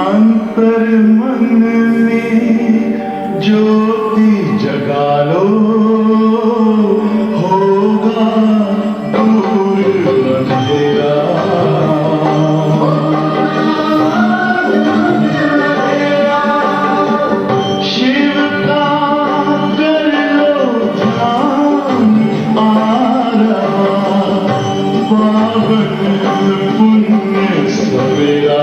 अंतर मन में ज्योति जगा लो, होगा दूर अंधेरा। शिव का कर लो ध्यान, आ रहा पावन पुण्य सवेरा।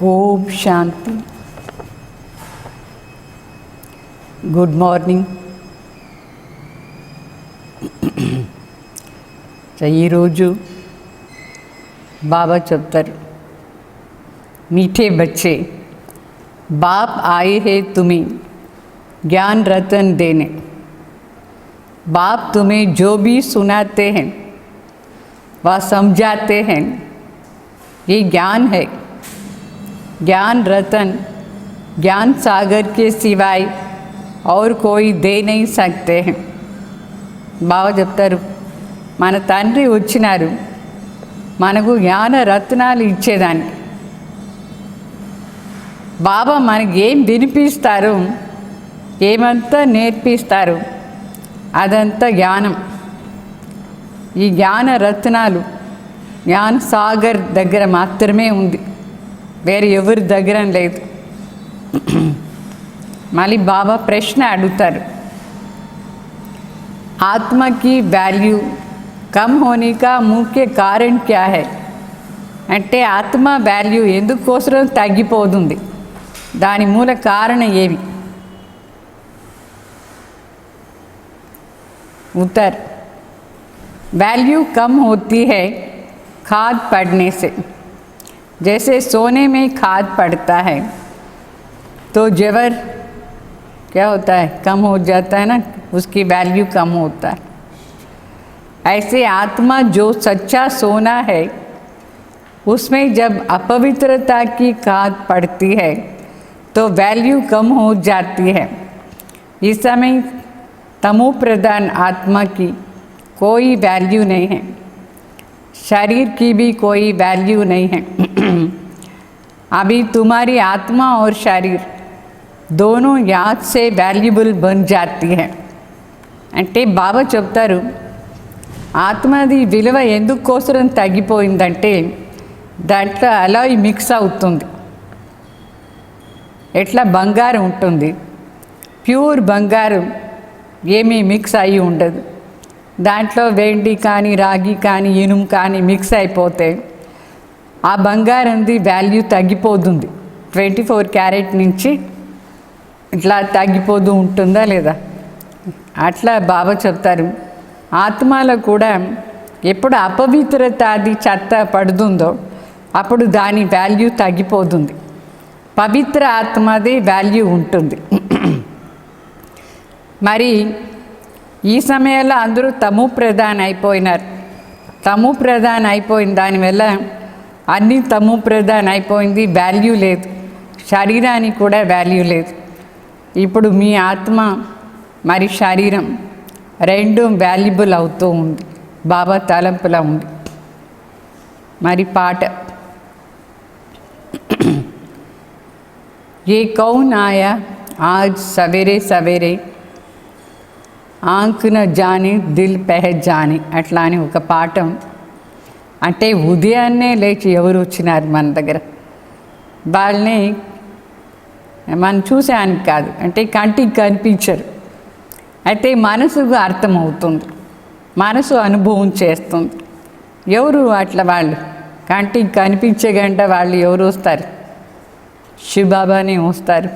ओम शांति। Good morning. ఈరోజు बाबा చెప్తారు, मीठे बच्चे बाप आए हैं तुम्हें ज्ञान रतन देने। बाप तुम्हें जो भी सुनाते हैं वह समझाते हैं, ये ज्ञान है। ज्ञान रतन ज्ञान सागर के सिवाय और कोई दे नहीं सकते हैं। బాబా చెప్తారు, మన తండ్రి వచ్చినారు మనకు జ్ఞాన రత్నాలు ఇచ్చేదానికి। బాబా మనకి ఏం వినిపిస్తారు, ఏమంతా నేర్పిస్తారు, అదంతా జ్ఞానం। ఈ జ్ఞాన రత్నాలు జ్ఞాన సాగర్ దగ్గర మాత్రమే ఉంది, వేరే ఎవరి దగ్గర లేదు। మళ్ళీ బాబా ప్రశ్న అడుగుతారు, आत्मा की वैल्यू कम होने का मुख्य कारण क्या है? అంటే ఆత్మ వాల్యూ ఎందుకోసం తగ్గిపోతుంది, దాని మూల కారణం ఏవి? उत्तर, वैल्यू कम होती है खाद पड़ने से। जैसे सोने में खाद पड़ता है तो जेवर क्या होता है, कम हो जाता है ना, उसकी वैल्यू कम होता है। ऐसे आत्मा जो सच्चा सोना है उसमें जब अपवित्रता की खाद पड़ती है तो वैल्यू कम हो जाती है। इस समय तमो प्रधान आत्मा की कोई वैल्यू नहीं है, शरीर की भी कोई वैल्यू नहीं है। अभी तुम्हारी आत्मा और शरीर दोनों याद से वैल्यूबल बन जाती है। అంటే బాబా చెప్తారు, ఆత్మది విలువ ఎందుకోసం తగ్గిపోయిందంటే దాంట్లో అలాయ్ మిక్స్ అవుతుంది. ఎట్లా బంగారం ఉంటుంది, ప్యూర్ బంగారం ఏమీ మిక్స్ అయ్యి ఉండదు. దాంట్లో వెండి కానీ రాగి కానీ ఇనుము కానీ మిక్స్ అయిపోతే ఆ బంగారంది వాల్యూ తగ్గిపోతుంది. 24 క్యారెట్ నుంచి ఇట్లా తగ్గిపోతూ ఉంటుందా లేదా? అట్లా బాబా చెప్తారు, ఆత్మలో కూడా ఎప్పుడు అపవిత్రత అది చెత్త పడుతుందో అప్పుడు దాని వాల్యూ తగ్గిపోతుంది. పవిత్ర ఆత్మది వాల్యూ ఉంటుంది. మరి ఈ సమయంలో అందరూ తమో ప్రధాన్ అయిపోయినారు. తమో ప్రధాన్ అయిపోయిన దానివల్ల అన్నీ తమో ప్రధాన్ అయిపోయింది, వాల్యూ లేదు. శరీరానికి కూడా వాల్యూ లేదు. ఇప్పుడు మీ ఆత్మ మరి శరీరం రెండు వాల్యుబుల్ అవుతూ ఉంది, బాబా తలంపులా ఉంది. మరి పాట, ये कौन आया आज सवेरे सवेरे ఆంక్ న జాని దిల్ పెహచాని అట్లా అని ఒక పాఠం. అంటే ఉదయాన్నే లేచి ఎవరు వచ్చినారు మన దగ్గర, వాళ్ళని మనం చూసానికి కాదు, అంటే కంటికి కనిపించరు. అయితే మనసుకు అర్థమవుతుంది, మనసు అనుభవం చేస్తుంది. ఎవరు అట్లా వాళ్ళు కంటికి కనిపించగంట వాళ్ళు ఎవరు వస్తారు? శివబాబానే వస్తారు.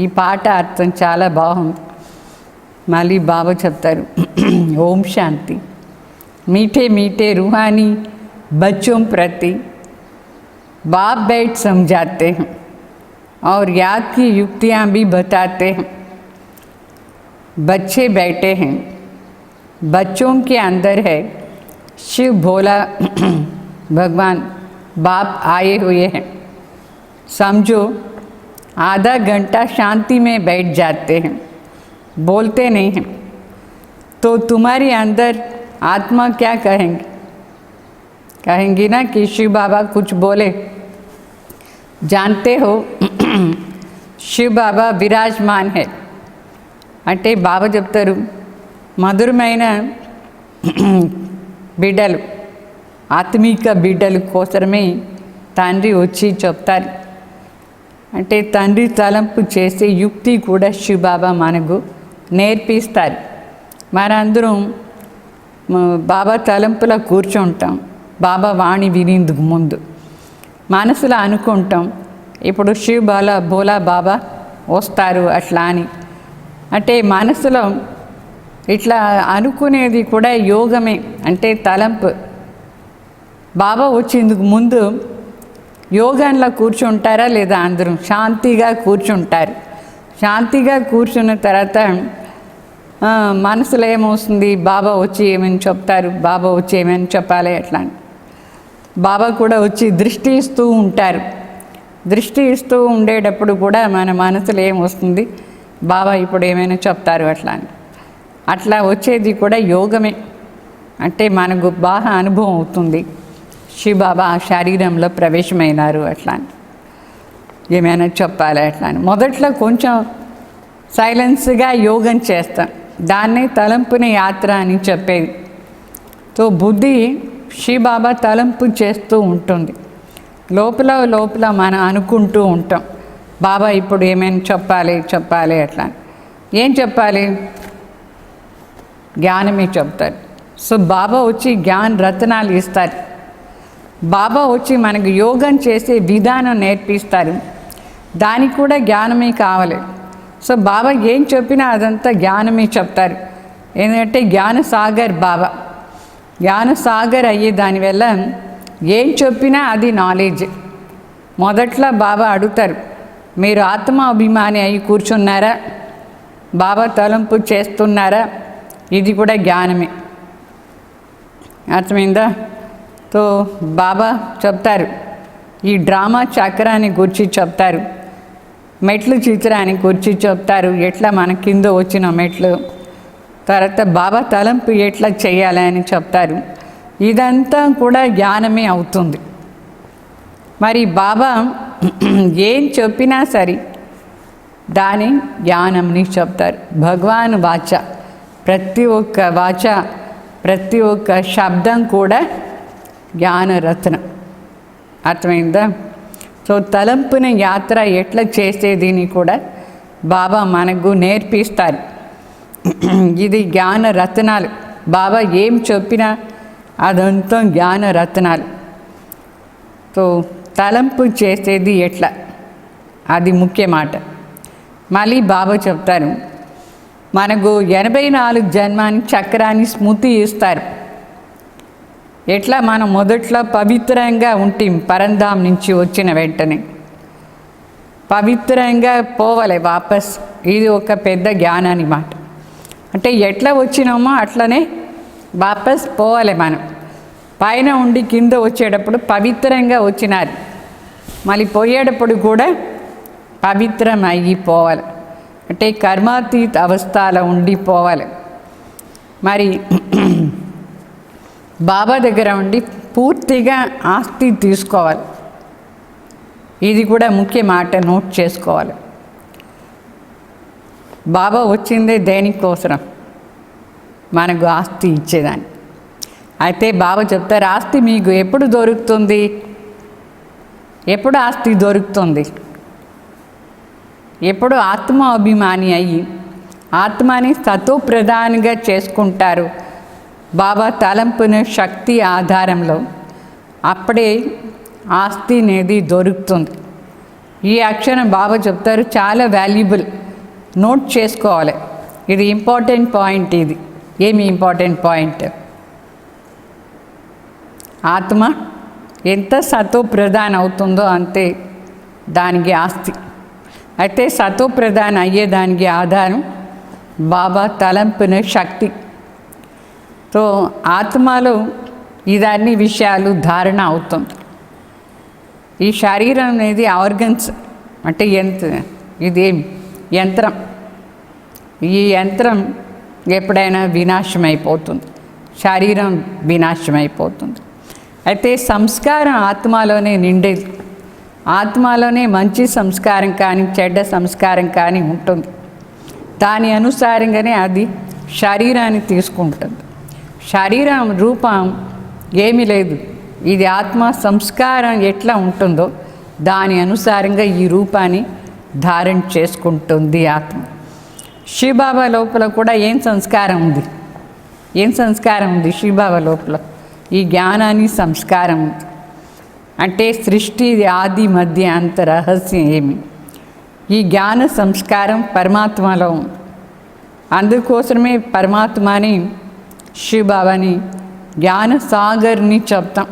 ఈ పాట అర్థం చాలా బాగుంది. మళ్ళీ బాబా చెప్తారు, ఓం శాంతి. मीठे मीठे रूहानी बच्चों प्रति बाप बैठ समझाते हैं और याद की युक्तियाँ भी बताते हैं. बच्चे बैठे हैं, बच्चों के अंदर है शिव भोला भगवान बाप आए हुए हैं. समझो आधा घंटा शांति में बैठ जाते हैं, बोलते नहीं हैं, तो तुम्हारे अंदर आत्मा क्या कहेंगे? कहेंगी ना कि शिव बाबा कुछ बोले. जानते हो शिव बाबा विराजमान है. అంటే బాబా చెప్తారు, మధురమైన బిడ్డలు, ఆత్మీక బిడ్డల కోసమే తండ్రి వచ్చి చెప్తారు. అంటే తండ్రి తలంపు చేసే యుక్తి కూడా శివ బాబా మనకు నేర్పిస్తారు. మనందరం బాబా తలంపులో కూర్చుంటాం. బాబా వాణి వినేందుకు ముందు మనసులో అనుకుంటాం, ఇప్పుడు శివ భోలా బాబా వస్తారు అట్లా అని. అంటే మనసులో ఇట్లా అనుకునేది కూడా యోగమే, అంటే తలంపు. బాబా వచ్చేందుకు ముందు యోగంలో కూర్చుంటారా లేదా? అందరూ శాంతిగా కూర్చుంటారు. శాంతిగా కూర్చున్న తర్వాత మనసులో ఏమవుతుంది, బాబా వచ్చి ఏమని చెప్తారు, బాబా వచ్చి ఏమని చెప్పాలి అట్లా. బాబా కూడా వచ్చి దృష్టి ఇస్తూ ఉంటారు. దృష్టి ఇస్తూ ఉండేటప్పుడు కూడా మన మనసులో ఏమొస్తుంది, బాబా ఇప్పుడు ఏమైనా చెప్తారు అట్లా అని. అట్లా వచ్చేది కూడా యోగమే. అంటే మనకు బాగా అనుభవం అవుతుంది, శివ బాబా శరీరంలో ప్రవేశమైనారు అట్లా అని, ఏమైనా చెప్పాలి అట్లా అని. మొదట్లో కొంచెం సైలెన్స్గా యోగం చేస్తాం, దాన్నే తలంపుని యాత్ర అని చెప్పేది. సో బుద్ధి శివ బాబా తలంపు చేస్తూ ఉంటుంది. లోపల లోపల మనం అనుకుంటూ ఉంటాం, బాబా ఇప్పుడు ఏమైనా చెప్పాలి అట్లా. ఏం చెప్పాలి? జ్ఞానమే చెప్తారు. సో బాబా వచ్చి జ్ఞాన రత్నాలు ఇస్తారు. బాబా వచ్చి మనకు యోగం చేసే విధానం నేర్పిస్తారు. దానికి కూడా జ్ఞానమే కావాలి. సో బాబా ఏం చెప్పినా అదంతా జ్ఞానమే చెప్తారు. ఎందుకంటే జ్ఞానసాగర్ బాబా. జ్ఞానసాగర్ అయ్యే దానివల్ల ఏం చెప్పినా అది నాలెడ్జ్. మొదట్లో బాబా అడుగుతారు, మీరు ఆత్మాభిమాని అయి కూర్చున్నారా, బాబా తలంపు చేస్తున్నారా, ఇది కూడా జ్ఞానమే. అర్థమైందా? తో బాబా చెప్తారు, ఈ డ్రామా చక్రాన్ని గురించి చెప్తారు, మెట్లు చిత్రాన్ని గురించి చెప్తారు, ఎట్లా మన కింద వచ్చిన మెట్లు, తర్వాత బాబా తలంపు ఎట్లా చేయాలని చెప్తారు. ఇదంతా కూడా జ్ఞానమే అవుతుంది. మరి బాబా ఏం చెప్పినా సరే దాని జ్ఞానంని చెప్తారు. భగవాన్ వాచ, ప్రతి ఒక్క వాచ, ప్రతి ఒక్క శబ్దం కూడా జ్ఞానరత్నం. అర్థమైందా? సో తలంపుని యాత్ర ఎట్లా చేసేదిని కూడా బాబా మనకు నేర్పిస్తారు. ఇది జ్ఞానరత్నాలు. బాబా ఏం చెప్పినా అదంతా జ్ఞానరత్నాలు. సో తలంపు చేసేది ఎట్లా, అది ముఖ్య మాట. మళ్ళీ బాబా చెప్తారు, మనకు 84 జన్మాని చక్రాన్ని స్మృతి ఇస్తారు. ఎట్లా మనం మొదట్లో పవిత్రంగా ఉంటాం, పరంధాం నుంచి వచ్చిన వెంటనే పవిత్రంగా పోవాలి వాపస్. ఇది ఒక పెద్ద జ్ఞానాన్ని మాట. అంటే ఎట్లా వచ్చినామో అట్లనే వాపస్ పోవాలి. మనం పైన ఉండి కింద వచ్చేటప్పుడు పవిత్రంగా వచ్చినారు, మళ్ళీ పోయేటప్పుడు కూడా పవిత్రం అయిపోవాలి. అంటే కర్మాతీత అవస్థలో ఉండిపోవాలి. మరి బాబా దగ్గర ఉండి పూర్తిగా ఆస్తి తీసుకోవాలి. ఇది కూడా ముఖ్య మాట, నోట్ చేసుకోవాలి. బాబా వచ్చిందే దేనికోసం, మనకు ఆస్తి ఇచ్చేదాన్ని. అయితే బాబా చెప్తారు, ఆస్తి మీకు ఎప్పుడు దొరుకుతుంది, ఎప్పుడు ఆస్తి దొరుకుతుంది, ఎప్పుడు ఆత్మ అభిమాని అయ్యి ఆత్మని సతోప్రధానంగా చేసుకుంటారు బాబా తలంపున శక్తి ఆధారంలో, అప్పుడే ఆస్తి అనేది దొరుకుతుంది. ఈ అక్షరం బాబా చెప్తారు చాలా వాల్యుబుల్, నోట్ చేసుకోవాలి. ఇది ఇంపార్టెంట్ పాయింట్. ఇది ఏమి ఇంపార్టెంట్ పాయింట్? ఆత్మ ఎంత సతోప్రధాన అవుతుందో అంతే దానికి ఆస్తి. అయితే సతోప్రధాన అయ్యేదానికి ఆధారం బాబా తలంపున శక్తి. సో ఆత్మలో ఇదన్ని విషయాలు ధారణ అవుతుంది. ఈ శరీరం అనేది ఆర్గన్స్, అంటే ఇదేం యంత్రం. ఈ యంత్రం ఎప్పుడైనా వినాశమైపోతుంది, శరీరం వినాశమైపోతుంది. అయితే సంస్కారం ఆత్మలోనే నిండేది. ఆత్మలోనే మంచి సంస్కారం కానీ చెడ్డ సంస్కారం కానీ ఉంటుంది. దాని అనుసారంగానే అది శరీరాన్ని తీసుకుంటుంది. శరీరం రూపం ఏమీ లేదు. ఇది ఆత్మ సంస్కారం ఎట్లా ఉంటుందో దాని అనుసారంగా ఈ రూపాన్ని ధారణ చేసుకుంటుంది ఆత్మ. శివబాబా లోపల కూడా ఏం సంస్కారం ఉంది, ఏం సంస్కారం ఉంది శివబాబా లోపల? ఈ జ్ఞానాన్ని సంస్కారం ఉంది. అంటే సృష్టి ఆది మధ్య అంత రహస్యం ఏమి? ఈ జ్ఞాన సంస్కారం పరమాత్మలో ఉంది. అందుకోసమే పరమాత్మని శివబాబాని జ్ఞాన సాగర్ని చెప్తాం.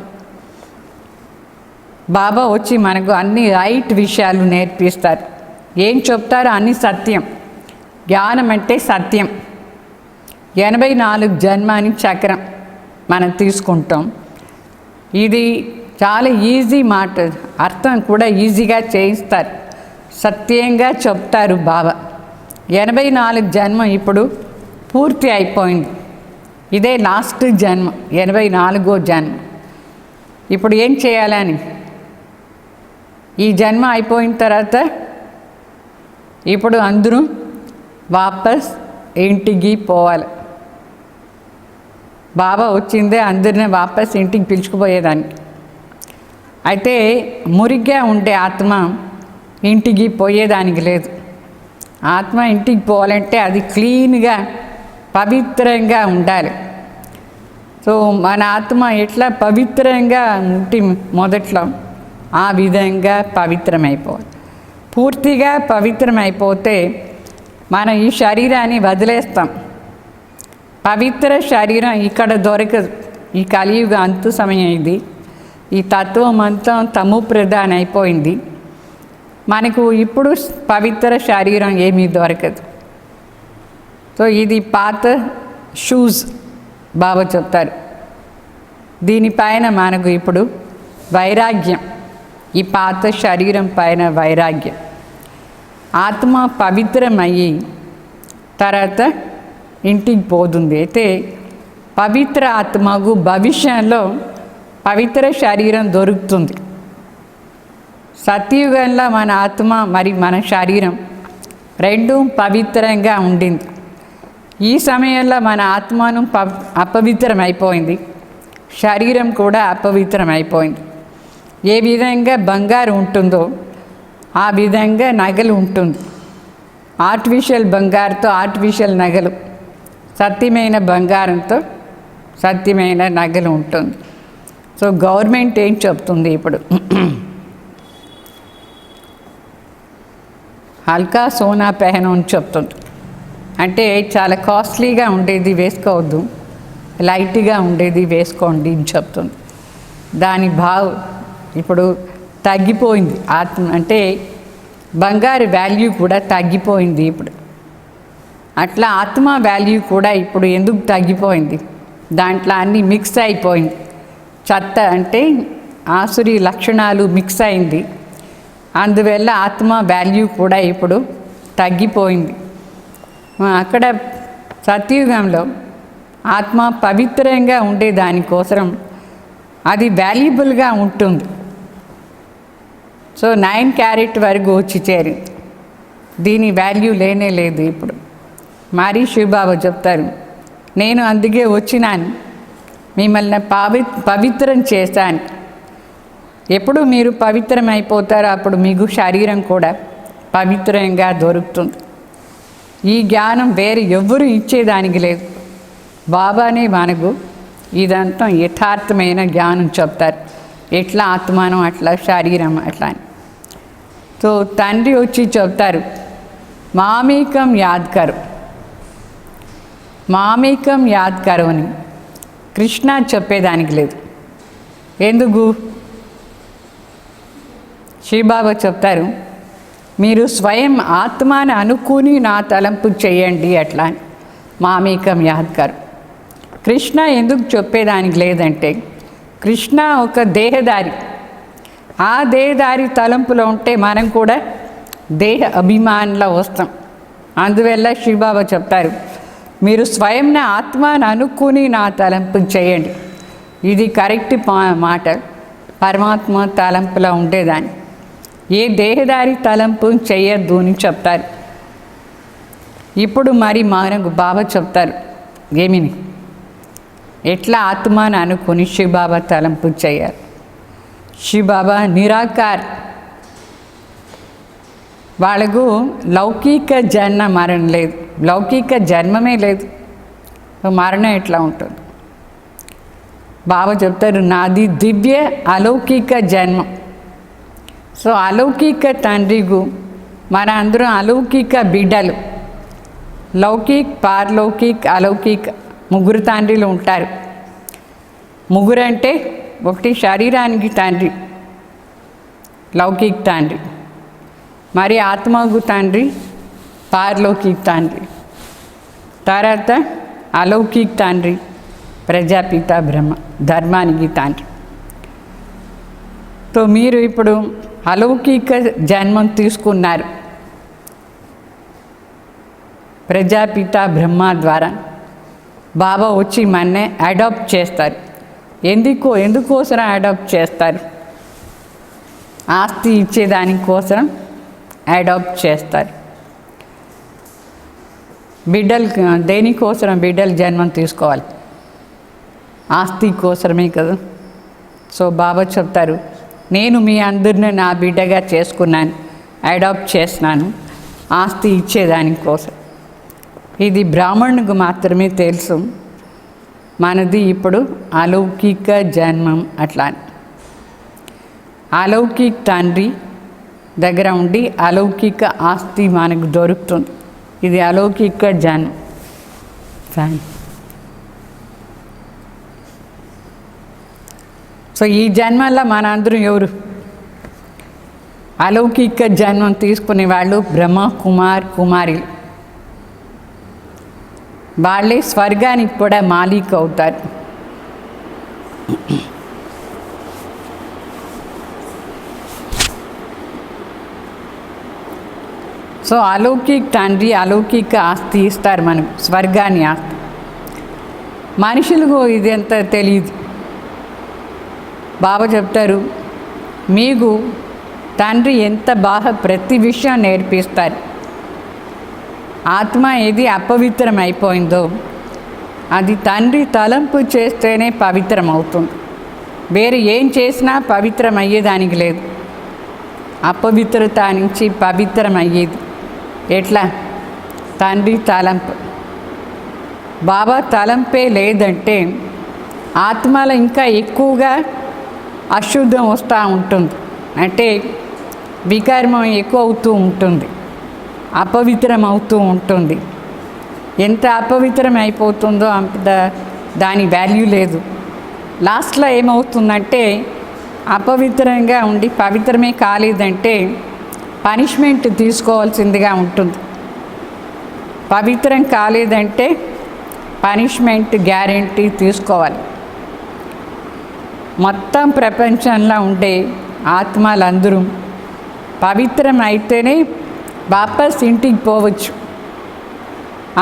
బాబా వచ్చి మనకు అన్ని రైట్ విషయాలు నేర్పిస్తారు. ఏం చెప్తారో అన్ని సత్యం. జ్ఞానం అంటే సత్యం. 84 జన్మాని చక్రం మనం తీసుకుంటాం. ఇది చాలా ఈజీ మాట, అర్థం కూడా ఈజీగా చేయిస్తారు, సత్యంగా చెప్తారు బాబా. 84 జన్మ ఇప్పుడు పూర్తి అయిపోయింది. ఇదే లాస్ట్ జన్మ, 84వ జన్మ. ఇప్పుడు ఏం చేయాలని? ఈ జన్మ అయిపోయిన తర్వాత ఇప్పుడు అందరూ వాపస్ ఇంటికి పోవాలి. బాబా వచ్చిందే అందరినీ వాపస్ ఇంటికి పిలుచుకుపోయేదానికి. అయితే మురిగ్గా ఉండే ఆత్మ ఇంటికి పోయేదానికి లేదు. ఆత్మ ఇంటికి పోవాలంటే అది క్లీన్గా పవిత్రంగా ఉండాలి. సో మన ఆత్మ ఎట్లా పవిత్రంగా ఉంటే మొదట్లో ఆ విధంగా పవిత్రమైపోవాలి. పూర్తిగా పవిత్రమైపోతే మనం ఈ శరీరాన్ని వదిలేస్తాం. పవిత్ర శరీరం ఇక్కడ దొరకదు. ఈ కలియుగ అంతు సమయం ఇది. ఈ తత్వం అంతా తము ప్రధాన అయిపోయింది. మనకు ఇప్పుడు పవిత్ర శరీరం ఏమీ దొరకదు. సో ఇది పాత షూస్ బాబా చెప్తారు. దీనిపైన మనకు ఇప్పుడు వైరాగ్యం, ఈ పాత శరీరం పైన వైరాగ్యం. ఆత్మ పవిత్రమయ్యి తర్వాత ఇంటికి పోతుంది. అయితే పవిత్ర ఆత్మకు భవిష్యంలో పవిత్ర శరీరం దొరుకుతుంది. సత్యయుగంలో మన ఆత్మ మరి మన శరీరం రెండూ పవిత్రంగా ఉండింది. ఈ సమయంలో మన ఆత్మను అపవిత్రమైపోయింది, శరీరం కూడా అపవిత్రమైపోయింది. ఏ విధంగా బంగారు ఉంటుందో ఆ విధంగా నగలు ఉంటుంది. ఆర్టిఫిషియల్ బంగారుతో ఆర్టిఫిషియల్ నగలు, సత్యమైన బంగారంతో సత్యమైన నగలు ఉంటుంది. సో గవర్నమెంట్ ఏం చెప్తుంది ఇప్పుడు, హల్కా సోనా పెహను అని చెప్తుంది. అంటే చాలా కాస్ట్లీగా ఉండేది వేసుకోవద్దు, లైట్గా ఉండేది వేసుకోండి అని చెప్తుంది. దాని భావం ఇప్పుడు తగ్గిపోయింది. ఆత్మ అంటే బంగారు వాల్యూ కూడా తగ్గిపోయింది ఇప్పుడు. అట్లా ఆత్మ వాల్యూ కూడా ఇప్పుడు ఎందుకు తగ్గిపోయింది? దాంట్లో అన్నీ మిక్స్ అయిపోయింది. చెత్త అంటే ఆసురి లక్షణాలు మిక్స్ అయింది. అందువల్ల ఆత్మ వాల్యూ కూడా ఇప్పుడు తగ్గిపోయింది. అక్కడ సత్యయుగంలో ఆత్మ పవిత్రంగా ఉండే దానికోసం అది వాల్యుబుల్గా ఉంటుంది. సో 9 క్యారెట్ వరకు వచ్చి చేరింది. దీని వాల్యూ లేనే లేదు ఇప్పుడు. మరి శివబాబా చెప్తారు, నేను అందుకే వచ్చినాను, మిమ్మల్ని పవిత్రం చేశాను. ఎప్పుడు మీరు పవిత్రమైపోతారో అప్పుడు మీకు శరీరం కూడా పవిత్రంగా దొరుకుతుంది. ఈ జ్ఞానం వేరే ఎవ్వరూ ఇచ్చేదానికి లేదు. బాబానే మనకు ఇదంతా యథార్థమైన జ్ఞానం చెప్తారు. ఎట్లా ఆత్మానం అట్లా శరీరం అట్లా అని. సో తండ్రి వచ్చి చెప్తారు, మామేకం యాద్ కరు, మామేకం యాద్ కరు అని కృష్ణ చెప్పేదానికి లేదు. ఎందుకు? శివబాబా చెప్తారు, మీరు స్వయం ఆత్మాని అనుకుని నా తలంపు చేయండి అట్లా అని. మామేకం యాద్ కరు. కృష్ణ ఎందుకు చెప్పేదానికి లేదంటే కృష్ణ ఒక దేహదారి. ఆ దేహదారి తలంపులో ఉంటే మనం కూడా దేహ అభిమానంలో వస్తాం. అందువల్ల శివబాబా చెప్తారు, మీరు స్వయంన ఆత్మాని అనుకుని నా తలంపు చేయండి. ఇది కరెక్ట్ మాట. పరమాత్మ తలంపులో ఉండేదాన్ని ఏ దేహదారి తలంపు చేయొద్దు అని చెప్తారు. ఇప్పుడు మరి మనకు బాబా చెప్తారు ఏమిని, ఎట్లా ఆత్మాని అనుకుని శివబాబా తలంపు చేయాలి. శివబాబా నిరాకార్. వాళ్ళకు లౌకిక జన్మ మరణం లేదు, లౌకిక జన్మమే లేదు. మరణం ఎట్లా ఉంటుంది? బాబా చెప్తారు, నాది దివ్య అలౌకిక జన్మం. సో అలౌకిక తండ్రికు మన అందరం అలౌకిక బిడ్డలు. లౌకిక్, పారలౌకిక్, అలౌకిక్ ముగ్గురు తండ్రులు ఉంటారు. ముగ్గురు అంటే ఒకటి శరీరానికి తండ్రి, లౌకిక్ తండ్రి, మరి ఆత్మకు తండ్రి, పారలౌకిక్ తండ్రి, తర్వాత అలౌకిక్ తండ్రి, ప్రజాపిత బ్రహ్మ, ధర్మానికి తండ్రి. సో మీరు ఇప్పుడు అలౌకిక జన్మం తీసుకున్నారు ప్రజాపిత బ్రహ్మ ద్వారా. బాబా వచ్చి మన్నే అడాప్ట్ చేస్తారు. ఎందుకోసం అడాప్ట్ చేస్తారు? ఆస్తి ఇచ్చేదానికోసం అడాప్ట్ చేస్తారు. బిడ్డలు దేనికోసం బిడ్డలు జన్మం తీసుకోవాలి? ఆస్తి కోసమే కదా. సో బాబా చెప్తారు, నేను మీ అందరిని నా బిడ్డగా చేసుకున్నాను, అడాప్ట్ చేసినాను ఆస్తి ఇచ్చేదానికోసం. ఇది బ్రాహ్మణుకు మాత్రమే తెలుసు. మనది ఇప్పుడు అలౌకిక జన్మం. అట్లా అలౌకిక తండ్రి దగ్గర ఉండి అలౌకిక ఆస్తి మనకు దొరుకుతుంది. ఇది అలౌకిక జన్మం. సో ఈ జన్మల్లో మనందరం ఎవరు? అలౌకిక జన్మం తీసుకునే వాళ్ళు బ్రహ్మ కుమార్ కుమారిలు. వాళ్ళే స్వర్గానికి కూడా మాలిక్ అవుతారు. సో అలౌకిక తండ్రి అలౌకిక ఆస్తి ఇస్తారు మనకు, స్వర్గాన్ని ఆస్తి. మనుషులకు ఇది ఎంత తెలియదు. బాబా చెప్తారు, మీకు తండ్రి ఎంత బాగా ప్రతి విషయం నేర్పిస్తారు. ఆత్మ ఏది అపవిత్రం అయిపోయిందో అది తండ్రి తలంపు చేస్తేనే పవిత్రం అవుతుంది. వేరే ఏం చేసినా పవిత్రం అయ్యేదానికి లేదు. అపవిత్రత నుంచి పవిత్రం అయ్యేది ఎట్లా? తండ్రి తలంపు. బాబా తలంపే లేదంటే ఆత్మలో ఇంకా ఎక్కువగా అశుద్ధం వస్తూ ఉంటుంది. అంటే వికర్మం ఎక్కువ అవుతూ ఉంటుంది, అపవిత్రం అవుతూ ఉంటుంది. ఎంత అపవిత్రం అయిపోతుందో అంత దాని వాల్యూ లేదు. లాస్ట్లో ఏమవుతుందంటే అపవిత్రంగా ఉండి పవిత్రమే కాలేదంటే పనిష్మెంట్ తీసుకోవాల్సిందిగా ఉంటుంది. పవిత్రం కాలేదంటే పనిష్మెంట్ గ్యారెంటీ తీసుకోవాలి. మొత్తం ప్రపంచంలో ఉండే ఆత్మలందరూ పవిత్రం అయితేనే వాపస్ ఇంటికి పోవచ్చు.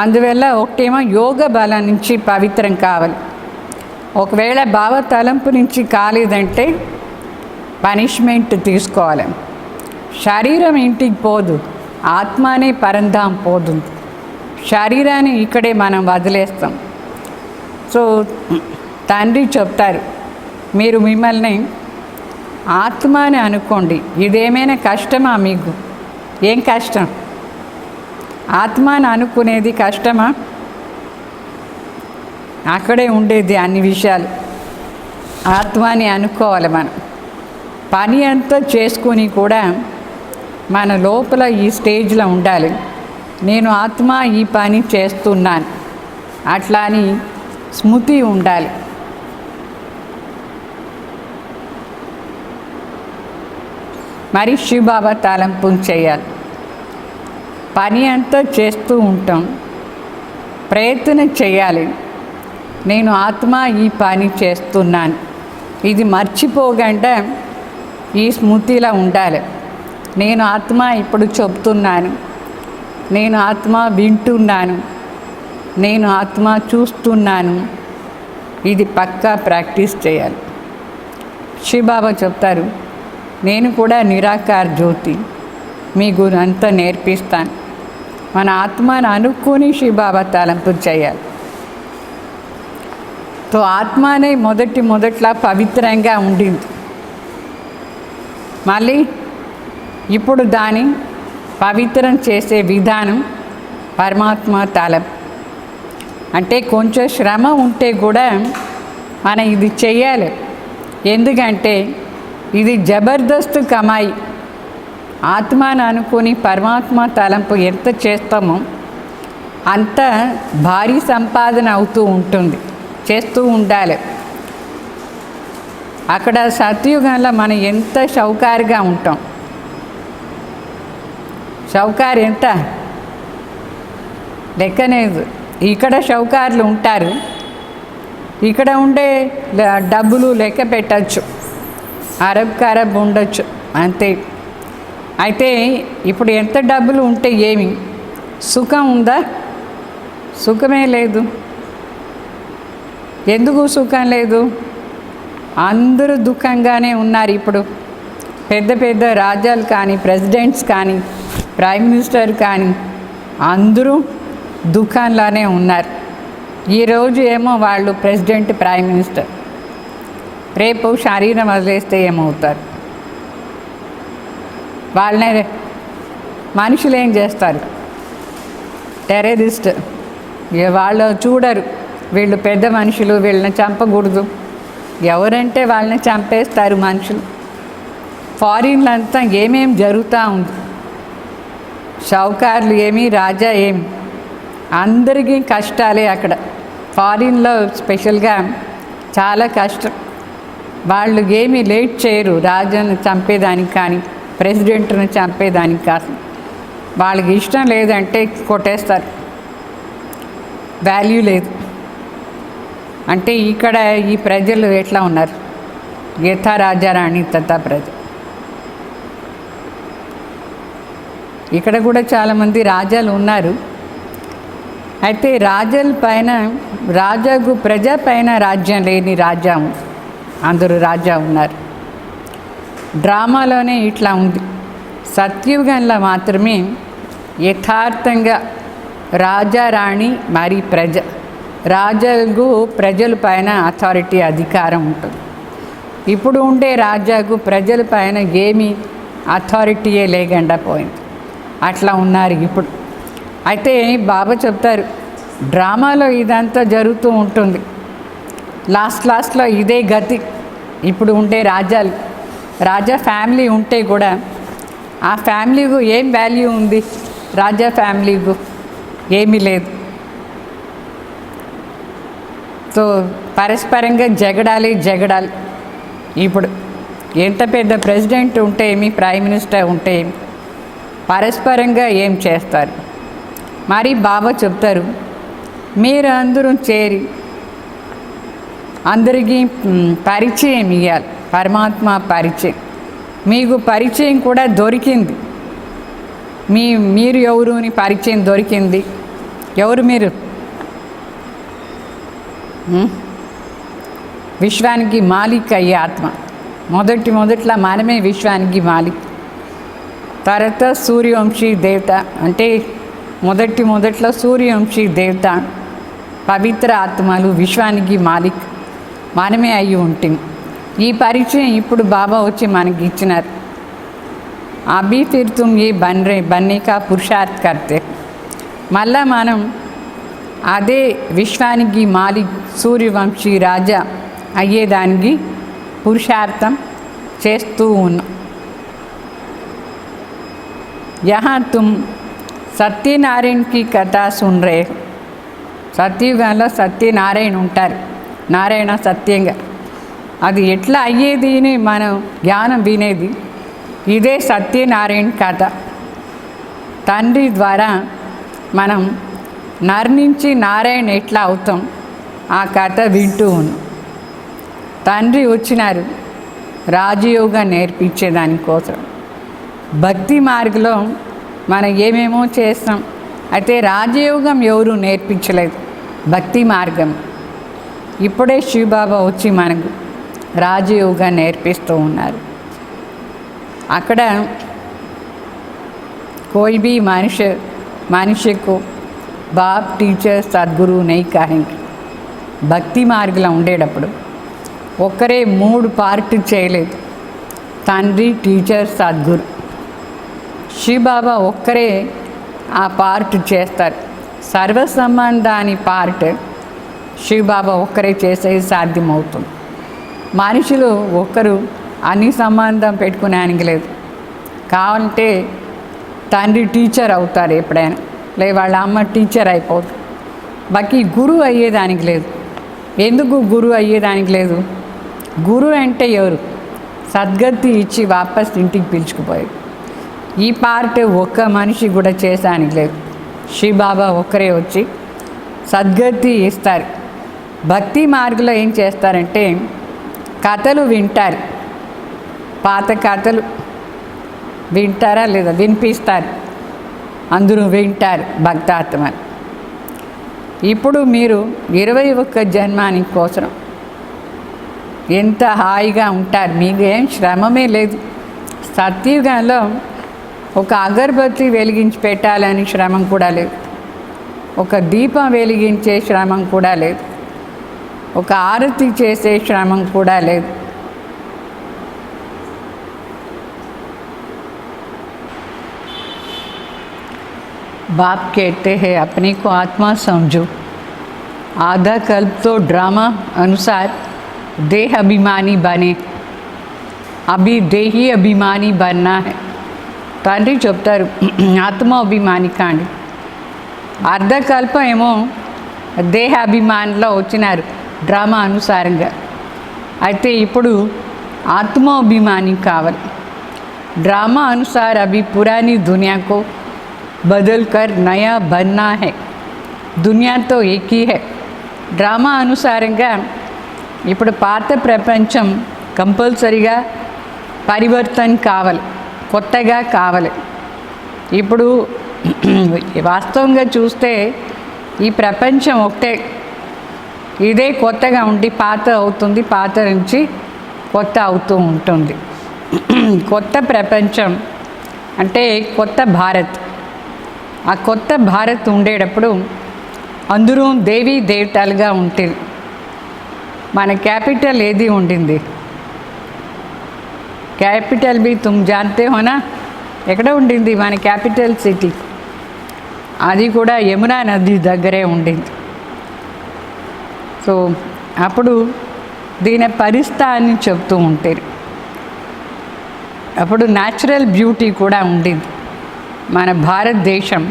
అందువల్ల ఒకటేమో యోగ బలం నుంచి పవిత్రం కావాలి. ఒకవేళ భావ తలంపు నుంచి కాలేదంటే పనిష్మెంట్ తీసుకోవాలి. శరీరం ఇంటికి పోదు, ఆత్మనే పరంధాం పోతుంది. శరీరాన్ని ఇక్కడే మనం వదిలేస్తాం. సో తండ్రి చెప్తారు, మీరు మిమ్మల్ని ఆత్మ అని అనుకోండి. ఇదేమైనా కష్టమా మీకు? ఏం కష్టం? ఆత్మ అని అనుకునేది కష్టమా? అక్కడే ఉండేది అన్ని విషయాలు. ఆత్మని అనుకోవాలి మనం. పని అంతా చేసుకొని కూడా మన లోపల ఈ స్టేజ్లో ఉండాలి. నేను ఆత్మ ఈ పని చేస్తున్నాను అట్లా అని స్మృతి ఉండాలి. మరి శివబాబా తలంపు చేయాలి. పని అంతా చేస్తూ ఉంటాం, ప్రయత్నం చేయాలి. నేను ఆత్మ ఈ పని చేస్తున్నాను, ఇది మర్చిపోకుండా ఈ స్మృతిలో ఉండాలి. నేను ఆత్మ ఇప్పుడు చెప్తున్నాను, నేను ఆత్మ వింటున్నాను, నేను ఆత్మ చూస్తున్నాను. ఇది పక్కా ప్రాక్టీస్ చేయాలి. శివబాబా చెప్తారు, నేను కూడా నిరాకార జ్యోతి మీకు అంతా నేర్పిస్తాను. మన ఆత్మను అనుకుని శివబాబా తలంపు చేయాలి. తో ఆత్మనే మొదట్లో పవిత్రంగా ఉండింది. మళ్ళీ ఇప్పుడు దాన్ని పవిత్రం చేసే విధానం పరమాత్మ తలంపు. అంటే కొంచెం శ్రమ ఉంటే కూడా మనం ఇది చెయ్యాలి. ఎందుకంటే ఇది జబర్దస్త్ కమాయి. ఆత్మను అనుకుని పరమాత్మ తలంపు ఎంత చేస్తామో అంత భారీ సంపాదన అవుతూ ఉంటుంది. చేస్తూ ఉండాలి. అక్కడ సత్యుగంలో మనం ఎంత షౌకారుగా ఉంటాం. షౌకారు ఎంత లెక్కనేది. ఇక్కడ షౌకారులు ఉంటారు, ఇక్కడ ఉండే డబ్బులు లెక్క పెట్టచ్చు, అరబ్ ఉండొచ్చు అంతే. అయితే ఇప్పుడు ఎంత డబ్బులు ఉంటే ఏమి సుఖం ఉందా? సుఖమే లేదు. ఎందుకు సుఖం లేదు? అందరూ దుఃఖంగానే ఉన్నారు. ఇప్పుడు పెద్ద పెద్ద రాజ్యాలు కానీ, ప్రెసిడెంట్స్ కానీ, ప్రైమ్ మినిస్టర్ కానీ అందరూ దుఃఖంలోనే ఉన్నారు. ఈరోజు ఏమో వాళ్ళు ప్రెసిడెంట్, ప్రైమ్ మినిస్టర్, రేపు శరీరం వదిలేస్తే ఏమవుతారు? వాళ్ళనే మనుషులు ఏం చేస్తారు? టెర్రరిస్ట్. వాళ్ళు చూడరు, వీళ్ళు పెద్ద మనుషులు, వీళ్ళని చంపకూడదు. ఎవరంటే వాళ్ళని చంపేస్తారు మనుషులు. ఫారిన్లో అంతా ఏమేం జరుగుతూ ఉంది. షౌకార్లు ఏమి, రాజా ఏమి, అందరికీ కష్టాలే అక్కడ. ఫారిన్లో స్పెషల్గా చాలా కష్టం. వాళ్ళు ఏమీ లేట్ చేయరు రాజును చంపేదానికి కానీ ప్రెసిడెంట్ను చంపేదానికి కాదు. వాళ్ళకి ఇష్టం లేదంటే కొట్టేస్తారు, వాల్యూ లేదు. అంటే ఇక్కడ ఈ ప్రజలు ఎట్లా ఉన్నారు, యథా రాజారాణి తథా ప్రజ. ఇక్కడ కూడా చాలామంది రాజాలు ఉన్నారు. అయితే రాజుల పైన రాజాకు ప్రజ పైన రాజ్యం లేని రాజా ఉంది. అందరూ రాజా ఉన్నారు. డ్రామాలోనే ఇట్లా ఉంది. సత్యుగంలో మాత్రమే యథార్థంగా రాజా రాణి మరి ప్రజ, రాజాకు ప్రజల పైన అథారిటీ అధికారం ఉంటుంది. ఇప్పుడు ఉండే రాజాకు ప్రజల పైన ఏమీ అథారిటీయే లేకుండా పోయింది. అట్లా ఉన్నారు ఇప్పుడు. అయితే బాబా చెప్తారు డ్రామాలో ఇదంతా జరుగుతూ ఉంటుంది. లాస్ట్లో ఇదే గతి. ఇప్పుడు ఉండే రాజాలు, రాజా ఫ్యామిలీ ఉంటే కూడా ఆ ఫ్యామిలీకు ఏం వాల్యూ ఉంది? రాజా ఫ్యామిలీకు ఏమీ లేదు. సో పరస్పరంగా జగడాలి. ఇప్పుడు ఎంత పెద్ద ప్రెసిడెంట్ ఉంటే ఏమి, ప్రైమ్ మినిస్టర్ ఉంటే ఏమి, పరస్పరంగా ఏం చేస్తారు? మరి బాబా చెప్తారు మీరు అందరూ చేరి అందరికీ పరిచయం ఇవ్వాలి. పరమాత్మ పరిచయం. మీకు పరిచయం కూడా దొరికింది. మీరు ఎవరు అని పరిచయం దొరికింది. ఎవరు మీరు? విశ్వానికి మాలిక్ అయ్యే ఆత్మ. మొదట్లో మనమే విశ్వానికి మాలిక్. తర్వాత సూర్యవంశీ దేవత, అంటే మొదట్లో సూర్యవంశీ దేవత, పవిత్ర ఆత్మలు, విశ్వానికి మాలిక్ మనమే అయ్యి ఉంటాం. ఈ పరిచయం ఇప్పుడు బాబా వచ్చి మనకి ఇచ్చినారు. అభి ఫిర్ తుమ్ ఏ బన్నే కా పురుషార్థ్ కర్తే. మళ్ళా మనం అదే విశ్వానికి మాలిక్ సూర్యవంశీ రాజా అయ్యేదానికి పురుషార్థం చేస్తూ ఉన్నాం. यहाँ तुम సత్యనారాయణకి కథ సున్ రే. సత్యయుగంలో సత్యనారాయణ ఉంటారు. నారాయణ సత్యంగా. అది ఎట్లా అయ్యేది అని మనం జ్ఞానం వినేది ఇదే సత్యనారాయణ కథ. తండ్రి ద్వారా మనం నర్ నుంచి నారాయణ ఎట్లా అవుతాం ఆ కథ వింటూ ఉన్నాం. తండ్రి వచ్చినారు రాజయోగం నేర్పించేదానికోసం. భక్తి మార్గంలో మనం ఏమేమో చేస్తాం. అయితే రాజయోగం ఎవరు నేర్పించలేదు, భక్తి మార్గం. ఇప్పుడే శివబాబా వచ్చి మనకు రాజయోగం నేర్పిస్తూ ఉన్నారు. అక్కడ कोई भी मनुष्य को बाप टीचर सद्गुरु नहीं कहेंगे. భక్తి మార్గంలో ఉండేటప్పుడు ఒక్కరే 3 పార్ట్ చేయలేదు. తండ్రి, టీచర్, సద్గురు. శివబాబా ఒక్కరే ఆ పార్ట్ చేస్తారు. సర్వ సంబంధాన్ని పార్ట్ శివబాబా ఒక్కరే చేసేది సాధ్యమవుతుంది. మనుషులు ఒక్కరు అన్ని సంబంధం పెట్టుకునేదానికి లేదు. కావాలంటే తండ్రి టీచర్ అవుతారు ఎప్పుడైనా, లేదు వాళ్ళ అమ్మ టీచర్ అయిపోతుంది. బాకీ గురువు అయ్యేదానికి లేదు. ఎందుకు గురువు అయ్యేదానికి లేదు? గురువు అంటే ఎవరు? సద్గతి ఇచ్చి వాపస్ ఇంటికి పిలుచుకుపోయారు. ఈ పార్ట్ ఒక్క మనిషి కూడా చేసానికి లేదు. శివబాబా ఒక్కరే వచ్చి సద్గతి ఇస్తారు. భక్తి మార్గంలో ఏం చేస్తారంటే కథలు వింటారు. పాత కథలు వింటారా లేదా? వినిపిస్తారు. అందరూ వింటారు భక్తాత్మలు. ఇప్పుడు మీరు 21 జన్మానికి కోసం ఎంత హాయిగా ఉంటారు. మీకు ఏం శ్రమమే లేదు. సత్యుగంలో ఒక అగరబత్తి వెలిగించి పెట్టాలని శ్రమం కూడా లేదు. ఒక దీపం వెలిగించే శ్రమం కూడా లేదు. ఒక ఆరతి చేసే శ్రమం కూడా లేదు. बाप कहते हैं अपने को आत्मा समझो. आधा कल्प तो ड्रामा अनुसार देह अभिमानी बने. अभी देही अभिमानी बनना है. తండ్రి చెప్తారు ఆత్మ అభిమాని కాండి. అర్ధకల్పం ఏమో దేహ అభిమానిలో వచ్చినారు డ్రామా అనుసారంగా. అయితే ఇప్పుడు ఆత్మాభిమాని కావాలి. ड्रामा अनुसार अभी पुरानी दुनिया को बदल कर नया बनना है. दुनिया तो एक ही है. డ్రామా అనుసారంగా ఇప్పుడు పాత ప్రపంచం కంపల్సరీగా పరివర్తన కావాలి, కొత్తగా కావాలి. ఇప్పుడు వాస్తవంగా చూస్తే ఈ ప్రపంచం ఒకటే, ఇదే కొత్తగా ఉండి పాత అవుతుంది, పాత నుంచి కొత్త అవుతూ ఉంటుంది. కొత్త ప్రపంచం అంటే కొత్త భారత్. ఆ కొత్త భారత్ ఉండేటప్పుడు అందరూ దేవీ దేవతలుగా ఉంటుంది. మన క్యాపిటల్ ఏది ఉండింది? క్యాపిటల్ బి తుమ్ జాన్తే హోనా, ఎక్కడ ఉండింది మన క్యాపిటల్ సిటీ? అది కూడా యమునా నది దగ్గరే ఉండింది. సో అప్పుడు దీని పరిస్థితి అని చెప్తూ ఉంటారు. అప్పుడు న్యాచురల్ బ్యూటీ కూడా ఉండింది. మన భారతదేశం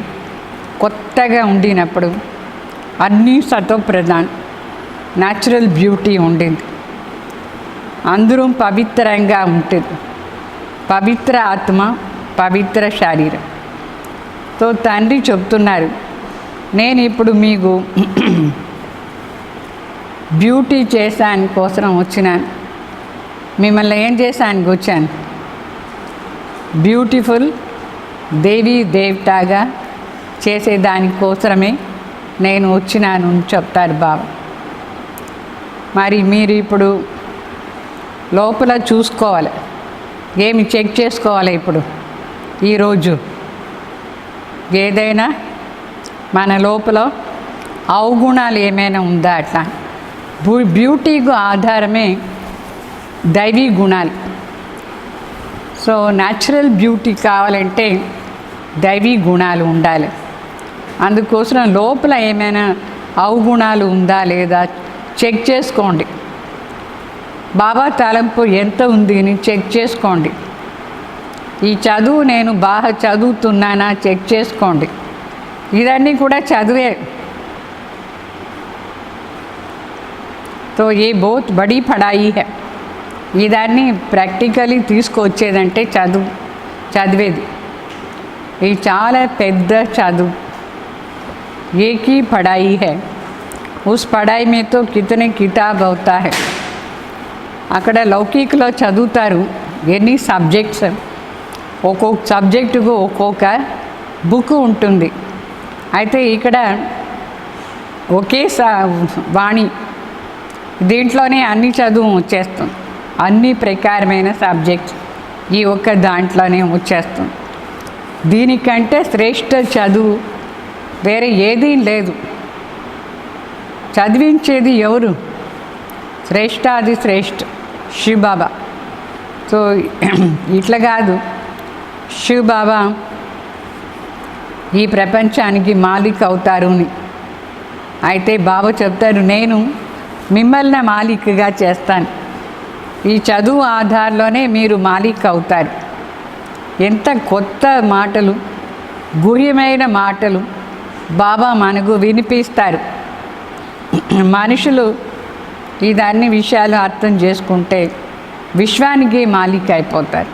కొత్తగా ఉండినప్పుడు అన్నీ సతోప్రధాన్ న్యాచురల్ బ్యూటీ ఉండింది. అందరూ పవిత్రంగా ఉంటుంది. పవిత్ర ఆత్మ, పవిత్ర శరీరం. తో తండ్రి చెప్తున్నారు, నేను ఇప్పుడు మీకు బ్యూటీ చేశాను కోసం వచ్చినాను. మిమ్మల్ని ఏం చేశాను వచ్చాను? బ్యూటిఫుల్ దేవీ దేవతగా చేసేదానికోసమే నేను వచ్చినాను అని చెప్తారు బాబా. మరి మీరు ఇప్పుడు లోపల చూసుకోవాలి, ఏమి చెక్ చేసుకోవాలి. ఇప్పుడు ఈరోజు ఏదైనా మన లోపల అవగుణాలు ఏమైనా ఉందా? అట్లా బ్యూటీకు ఆధారమే దైవీ గుణాలు. సో న్యాచురల్ బ్యూటీ కావాలంటే దైవీ గుణాలు ఉండాలి. అందుకోసం లోపల ఏమైనా అవగుణాలు ఉందా లేదా చెక్ చేసుకోండి. బాబా తలంపు ఎంత ఉంది అని చెక్ చేసుకోండి. ఈ చదువు నేను బాగా చదువుతున్నానా చెక్ చేసుకోండి. ఇదన్నీ కూడా చదువే. తో ఏ బహుత్ బడీ పడాయి హై. ఇదాన్ని ప్రాక్టికలీ తీసుకొచ్చేదంటే చదివేది. ఇది చాలా పెద్ద చదువు. एक ही पढ़ाई है, उस पढ़ाई में तो कितने किताब होता है. అక్కడ లౌకికలో చదువుతారు ఎన్ని సబ్జెక్ట్స్, ఒక్కొక్క సబ్జెక్టుకు ఒక్కొక్క బుక్ ఉంటుంది. అయితే ఇక్కడ ఒకే వాణి, దీంట్లోనే అన్ని చదువు వచ్చేస్తుంది. అన్ని ప్రకారమైన సబ్జెక్ట్స్ ఈ ఒక్క దాంట్లోనే వచ్చేస్తుంది. దీనికంటే శ్రేష్ఠ చదువు వేరే ఏదీ లేదు. చదివించేది ఎవరు? శ్రేష్ఠాది శ్రేష్ఠ శివ్ బాబా. సో ఇట్లా కాదు, శివ్ బాబా ఈ ప్రపంచానికి మాలిక్ అవుతారు అని. అయితే బాబా చెప్తారు, నేను మిమ్మల్ని మాలిక్గా చేస్తాను. ఈ చదువు ఆధారంలోనే మీరు మాలిక్ అవుతారు. ఎంత కొత్త మాటలు, గుహ్యమైన మాటలు బాబా మనకు వినిపిస్తారు. మనుషులు ఇదన్ని విషయాలు అర్థం చేసుకుంటే విశ్వానికి మాలిక్ అయిపోతారు.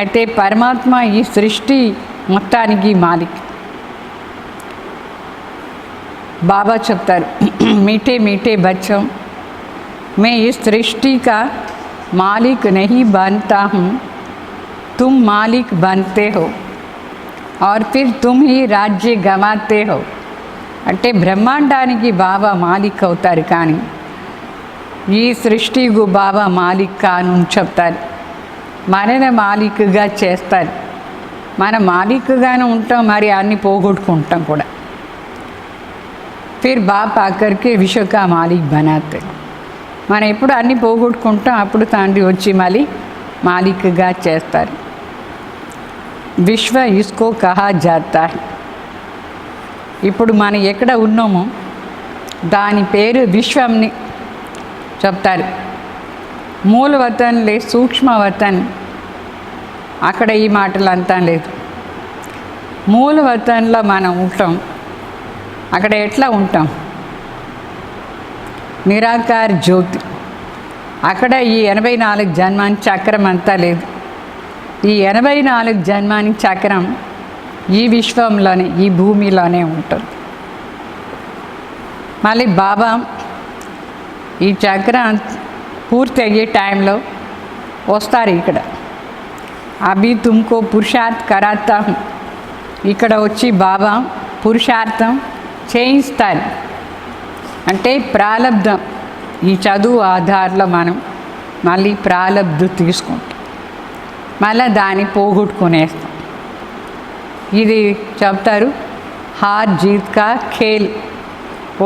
అయితే పరమాత్మ ఈ సృష్టి మొత్తానికి మాలిక్. బాబా చెప్తారు, మీఠే మీఠే బచ్చోं, मैं इस सृष्टि का मालिक नहीं बनता हूँ, तुम मालिक बनते हो और फिर तुम ही राज्य गंवाते हो. అంటే బ్రహ్మాండానికి బాబా మాలిక్ అవుతారు, కానీ ఈ సృష్టికు బాబా మాలిక్ కాను చెప్తారు. మనని మాలిక్గా చేస్తారు. మన మాలిక్గానే ఉంటాం, మరి అన్ని పోగొట్టుకుంటాం కూడా. ఫిర్ బాప్ ఆకర్కే విశ్వ కా మాలిక్ బనాతే. మనం ఎప్పుడు అన్నీ పోగొట్టుకుంటాం, అప్పుడు తండ్రి వచ్చి మళ్ళీ మాలిక్గా చేస్తారు. విశ్వ ఇస్కో కహా జాతా హై. ఇప్పుడు మనం ఎక్కడ ఉన్నామో దాని పేరు విశ్వంని చెప్తారు. మూల వతన్ లే సూక్ష్మ వతన్, అక్కడ ఈ మాటలు అంతా లేదు. మూల వతన్లో మనం ఉంటాం. అక్కడ ఎట్లా ఉంటాం? నిరాకార జ్యోతి. అక్కడ ఈ 84 జన్మాని చక్రం అంతా లేదు. ఈ 84 జన్మాని చక్రం ఈ విశ్వంలోనే, ఈ భూమిలోనే ఉంటుంది. మళ్ళీ బాబా ఈ చక్రం పూర్తి అయ్యే టైంలో వస్తారు ఇక్కడ. అభి తుమ్కో పురుషార్థ్ కరాతా హూం, ఇక్కడ వచ్చి బాబా పురుషార్థం చేయిస్తారు. అంటే ప్రాలబ్ధం, ఈ చదువు ఆధారంలో మనం మళ్ళీ ప్రాలబ్ధం తీసుకుంటాం, మళ్ళీ దాన్ని పోగొట్టుకునేస్తాం. ఇది చెప్తారు హార్ జీత్ కా ఖేల్,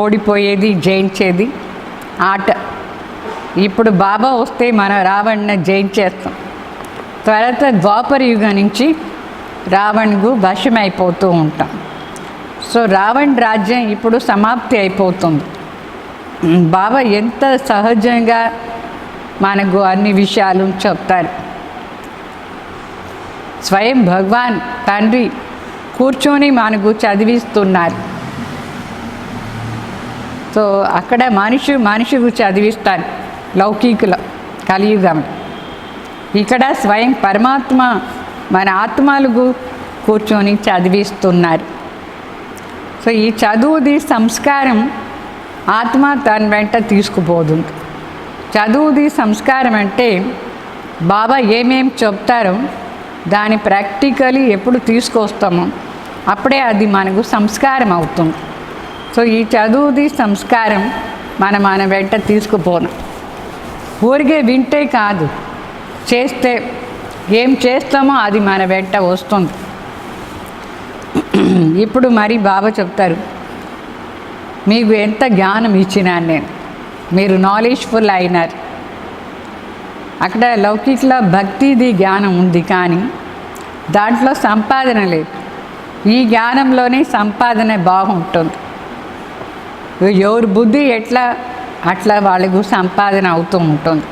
ఓడిపోయేది జయించేది ఆట. ఇప్పుడు బాబా వస్తే మనం రావణ్ని జయించేస్తాం. తర్వాత ద్వాపర యుగం నుంచి రావణ్కు వశమైపోతూ ఉంటాం. సో రావణ్ రాజ్యం ఇప్పుడు సమాప్తి అయిపోతుంది. బాబా ఎంత సహజంగా మనకు అన్ని విషయాలు చెప్తారు. స్వయం భగవాన్ తండ్రి కూర్చొని మనకు చదివిస్తున్నారు. సో అక్కడ మనిషికు చదివిస్తారు లౌకికలో, కలియుగంలో. ఇక్కడ స్వయం పరమాత్మ మన ఆత్మలకు కూర్చొని చదివిస్తున్నారు. సో ఈ చదువుది సంస్కారం ఆత్మ తన వెంట తీసుకుపోతుంది. చదువుది సంస్కారం అంటే బాబా ఏమేం చెప్తారో దాన్ని ప్రాక్టికలీ ఎప్పుడు తీసుకొస్తామో అప్పుడే అది మనకు సంస్కారం అవుతుంది. సో ఈ చదువుది సంస్కారం మన వెంట తీసుకుపోను. ఊరికే వింటే కాదు, చేస్తే ఏం చేస్తామో అది మన వెంట వస్తుంది. ఇప్పుడు మరి బాబా చెప్తారు, మీకు ఎంత జ్ఞానం ఇచ్చినాను నేను, మీరు నాలెడ్జ్ఫుల్ అయినారు. అక్కడ లౌకికలో భక్తిది జ్ఞానం ఉంది, కానీ దాంట్లో సంపాదన లేదు. ఈ జ్ఞానంలోనే సంపాదన బాగుంటుంది. ఎవరి బుద్ధి ఎట్లా అట్లా వాళ్ళకు సంపాదన అవుతూ ఉంటుంది.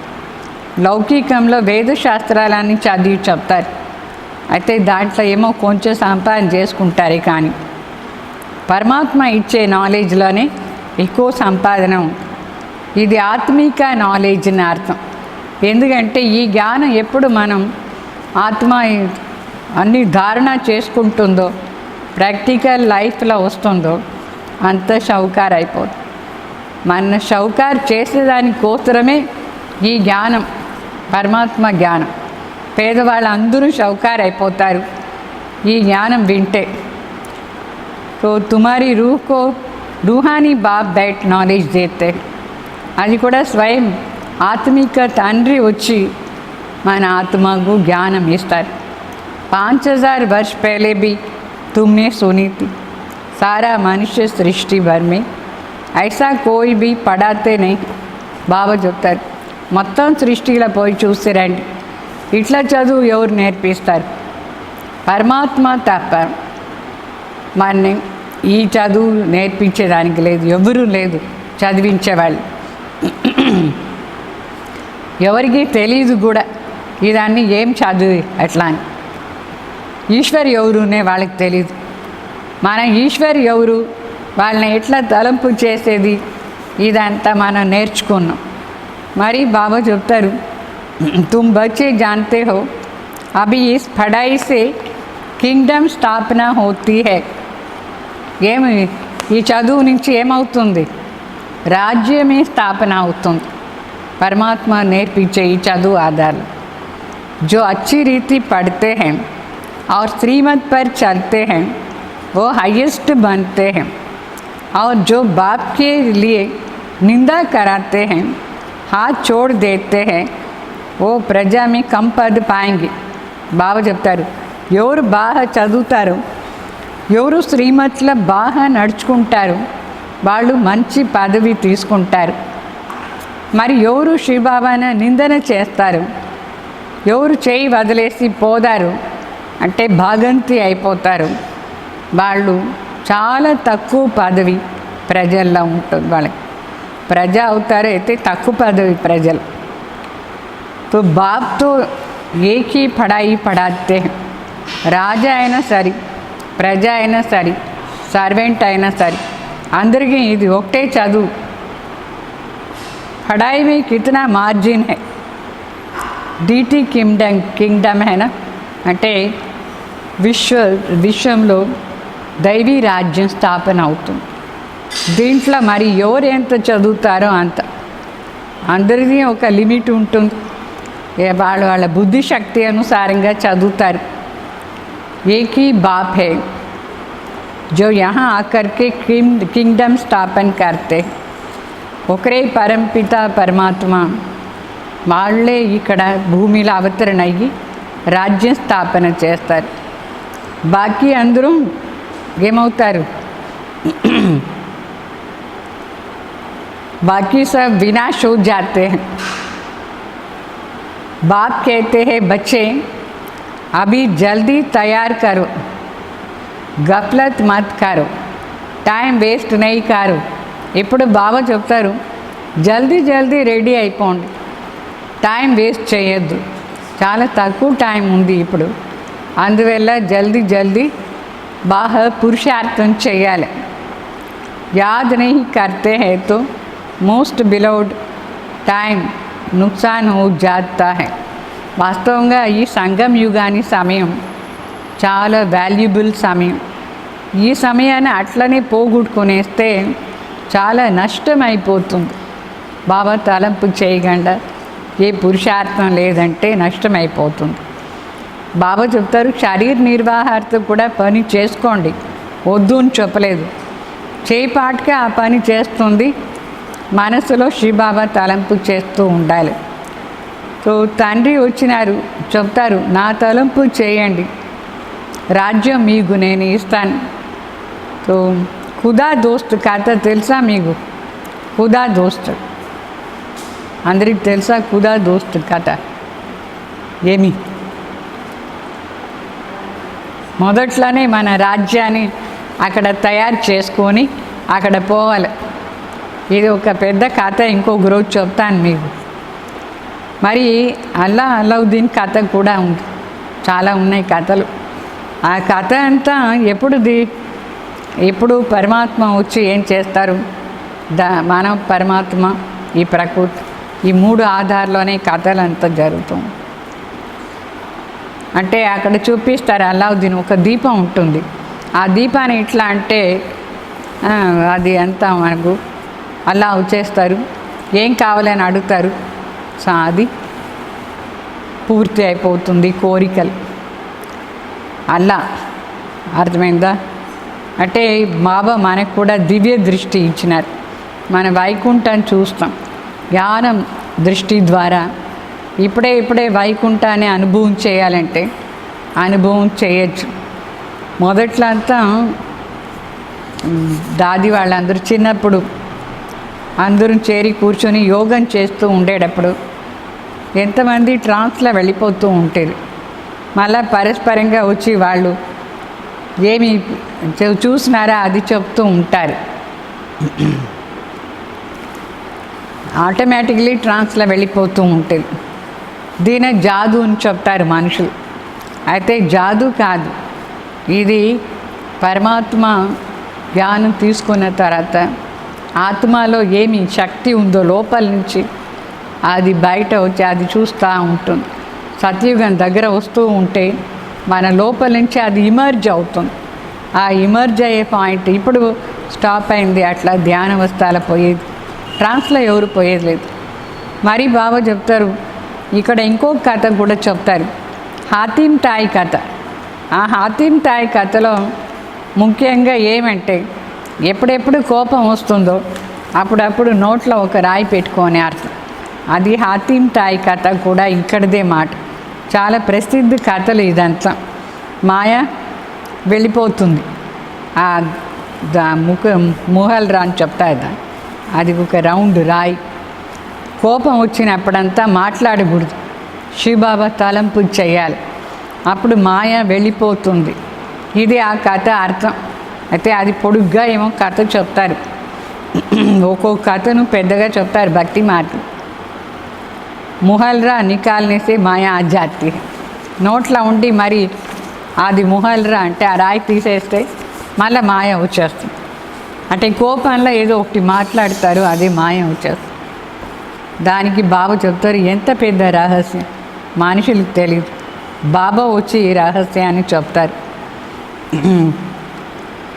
లౌకికంలో వేదశాస్త్రాలన్నీ చదివి చెప్తారు, అయితే దాంట్లో ఏమో కొంచెం సంపాదన చేసుకుంటారే, కానీ పరమాత్మ ఇచ్చే నాలెడ్జ్లోనే ఎక్కువ సంపాదన ఉంది. ఇది ఆత్మిక నాలెడ్జ్ అని అర్థం. ఎందుకంటే ఈ జ్ఞానం ఎప్పుడు మనం ఆత్మ అన్ని ధారణ చేసుకుంటుందో, ప్రాక్టికల్ లైఫ్లో వస్తుందో, అంత షౌకార్ అయిపోతుంది. మన షౌకార్ చేసేదాని కోసమే ఈ జ్ఞానం, పరమాత్మ జ్ఞానం. పేదవాళ్ళందరూ షౌకార్ అయిపోతారు ఈ జ్ఞానం వింటే. तो तुम्हारी रूह को रूहानी बाप बैठ नॉलेज देते. అది కూడా స్వయం ఆత్మిక తండ్రి వచ్చి మన ఆత్మకు జ్ఞానం ఇస్తారు. 5000 वर्ष पहले भी तुमने सुनी थी, सारा मनुष्य सृष्टि भर में ऐसा कोई भी पढ़ाते नहीं. బాబా చెప్తారు, మొత్తం సృష్టిలో పోయి చూసి రండి, ఇట్లా చదువు ఎవరు నేర్పిస్తారు? పరమాత్మ తప్ప మన ఈ చదువు నేర్పించేదానికి లేదు, ఎవరూ లేదు చదివించేవాళ్ళు. ఎవరికి తెలీదు కూడా ఇదాన్ని ఏం చదువు ఎట్లా అని. ఈశ్వర్ ఎవరునే వాళ్ళకి తెలీదు. మన ఈశ్వర్ ఎవరు, వాళ్ళని ఎట్లా తలంపు చేసేది, ఇదంతా మనం నేర్చుకున్నాం. మరి బాబా చెప్తారు, तुम बच्चे जानते हो अभी इस पढ़ाई से किंगडम स्थापना होती है. ఏమి ఈ చదువు నుంచి ఏమవుతుంది? రాజ్యమే స్థాపన అవుతుంది పరమాత్మ నేర్పించే ఈ చదువు ఆధారం. जो अच्छी रीति पढ़ते हैं और श्रीमत पर चलते हैं वो हाईएस्ट बनते हैं, और जो बाप के लिए निंदा कराते हैं, हाथ छोड़ देते हैं, वो प्रजा में कम पद पाएंगे. బాబా చెప్తారు, ఎవరు బాగా చదువుతారు, ఎవరు శ్రీమతిలో బాగా నడుచుకుంటారు, వాళ్ళు మంచి పదవి తీసుకుంటారు. మరి ఎవరు శ్రీబాబాను నిందన చేస్తారు, ఎవరు చేయి వదిలేసి పోదారు అంటే భాగంతి అయిపోతారు, వాళ్ళు చాలా తక్కువ పదవి ప్రజల్లో ఉంటుంది. వాళ్ళకి ప్రజ అవుతారు, అయితే తక్కువ పదవి ప్రజలు. तो बाप तो एक ही पढ़ाई पढ़ाते हैं. రాజా అయినా సరే, ప్రజ అయినా సరే, సర్వెంట్ అయినా సరే, అందరికీ ఇది ఒకటే చదువు. पढ़ाई में कितना मार्जिन है, डीटी కింగ్డమ్ है ना, అంటే విశ్వంలో దైవీ రాజ్యం స్థాపన అవుతుంది. దీంట్లో మరి ఎవరు ఎంత చదువుతారో అంత, అందరిది ఒక లిమిట్ ఉంటుంది. వాళ్ళ బుద్ధిశక్తి అనుసారంగా చదువుతారు. एक ही बाप है जो यहाँ आकर के किंगडम स्थापन करते. ఒకరే పరంపిత పరమాత్మ వాళ్ళే ఇక్కడ భూమిలో అవతరణ అయ్యి రాజ్యం స్థాపన చేస్తారు. బాకీ అందరూ ఏమవుతారు, बाकी सब विनाश हो जाते हैं. बाप कहते हैं बच्चे अभी जल्दी तैयार करो, गफलत मत करो, टाइम वेस्ट नहीं करो. ఇప్పుడు బాబా చెప్తారు జల్దీ జల్దీ రెడీ అయిపోండి, టైం వేస్ట్ చేయొద్దు, చాలా తక్కువ టైం ఉంది ఇప్పుడు, అందువల్ల జల్దీ జల్దీ బాగా పురుషార్థం చేయాలి. याद नहीं करते हैं तो మోస్ట్ బిలౌడ్ టైం నుక్సాన్ హో జాతా హై. వాస్తవంగా ఈ సంగం యుగాని సమయం చాలా వాల్యుబుల్ సమయం. ఈ సమయాన్ని అట్లనే పోగొట్టుకునేస్తే చాలా నష్టం అయిపోతుంది. బాబా తలంపు చేయకుండా ఏ పురుషార్థం లేదంటే నష్టం అయిపోతుంది. బాబా చెప్తారు శరీర నిర్వాహార్థం కూడా పని చేసుకోండి, వద్దు అని చెప్పలేదు. చేపాటుగా ఆ పని చేస్తుంది, మనసులో శ్రీబాబా తలంపు చేస్తూ ఉండాలి. సో తండ్రి వచ్చినారు, చెప్తారు నా తలంపు చేయండి, రాజ్యం మీకు నేను ఇస్తాను. సో ఖుదా దోస్త్ కథ తెలుసా మీకు? ఖుదా దోస్త్ అందరికి తెలుసా? ఖుదా దోస్త్ కథ ఏమి? మొదట్లోనే మన రాజ్యాన్ని అక్కడ తయారు చేసుకొని అక్కడ పోవాలి. ఇది ఒక పెద్ద కథ, ఇంకొక రోజు చెప్తాను మీకు. మరి అల్లావుద్దీన్ కథ కూడా ఉంది, చాలా ఉన్నాయి కథలు. ఆ కథ అంతా ఎప్పుడు పరమాత్మ వచ్చి ఏం చేస్తారు, మానవ పరమాత్మ ఈ ప్రకృతి, ఈ మూడు ఆధార్లోనే కథలంతా జరుగుతుంది. అంటే అక్కడ చూపిస్తారు అల్లావుద్దీన్ ఒక దీపం ఉంటుంది, ఆ దీపాన్ని ఇట్లా అంటే అది అంతా మనకు అలా వచ్చేస్తారు, ఏం కావాలని అడుగుతారు, అది పూర్తి అయిపోతుంది కోరికలు. అలా అర్థమైందా? అంటే బాబా మనకు కూడా దివ్య దృష్టి ఇచ్చినారు. మన వైకుంఠాన్ని చూస్తాం జ్ఞానం దృష్టి ద్వారా. ఇప్పుడే వైకుంఠాన్ని అనుభవం చేయాలంటే అనుభవం చేయొచ్చు. మొదట్లో అంతా దాది వాళ్ళందరూ చిన్నప్పుడు అందరూ చేరి కూర్చొని యోగం చేస్తూ ఉండేటప్పుడు ఎంతమంది ట్రాన్స్లో వెళ్ళిపోతూ ఉంటారు. మళ్ళీ పరస్పరంగా వచ్చి వాళ్ళు ఏమి చూసినారా అది చెప్తూ ఉంటారు. ఆటోమేటిక్లీ ట్రాన్స్లో వెళ్ళిపోతూ ఉంటుంది. దీని జాదు అని చెప్తారు మనుషులు. అయితే జాదు కాదు, ఇది పరమాత్మ జ్ఞానం తీసుకున్న తర్వాత ఆత్మలో ఏమి శక్తి ఉందో లోపల నుంచి అది బయట వచ్చి అది చూస్తూ ఉంటుంది. సత్యుగం దగ్గర వస్తూ ఉంటే మన లోపల నుంచి అది ఇమర్జ్ అవుతుంది. ఆ ఇమర్జ్ అయ్యే పాయింట్ ఇప్పుడు స్టాప్ అయింది. అట్లా ధ్యానవస్థల పోయేది, ట్రాన్స్లో ఎవరు పోయేది లేదు. మరి బాబా చెప్తారు ఇక్కడ ఇంకొక కథ కూడా చెప్తారు, హాతీం తాయి కథ. ఆ హాతీం తాయి కథలో ముఖ్యంగా ఏమంటే ఎప్పుడెప్పుడు కోపం వస్తుందో అప్పుడప్పుడు నోట్లో ఒక రాయి పెట్టుకొని అర్థం. అది హాతీం తాయి కథ కూడా ఇక్కడిదే మాట. చాలా ప్రసిద్ధ కథలు ఇదంతా. మాయ వెళ్ళిపోతుంది, ఆ ముహల్ రా అని చెప్తారు, అది ఒక రౌండ్ రాయి. కోపం వచ్చినప్పుడంతా మాట్లాడకూడదు, శివబాబా తలంపు చేయాలి, అప్పుడు మాయ వెళ్ళిపోతుంది. ఇది ఆ కథ అర్థం. అయితే అది పొడుగ్గా ఏమో కథ చెప్తారు, ఒక్కొక్క కథను పెద్దగా చెప్తారు భక్తి మాటలు. ముహల్రా నికాల్నేసే మాయా ఆజాతి. నోట్లో ఉండి మరి అది ముహల్రా అంటే ఆ రాయి తీసేస్తే మళ్ళీ మాయ వచ్చేస్తుంది. అంటే కోపంలో ఏదో ఒకటి మాట్లాడతారు, అదే మాయ వచ్చేస్తుంది. దానికి బాబా చెప్తారు ఎంత పెద్ద రహస్యం మనుషులకు తెలియదు. బాబా వచ్చి ఈ రహస్యాన్ని చెప్తారు.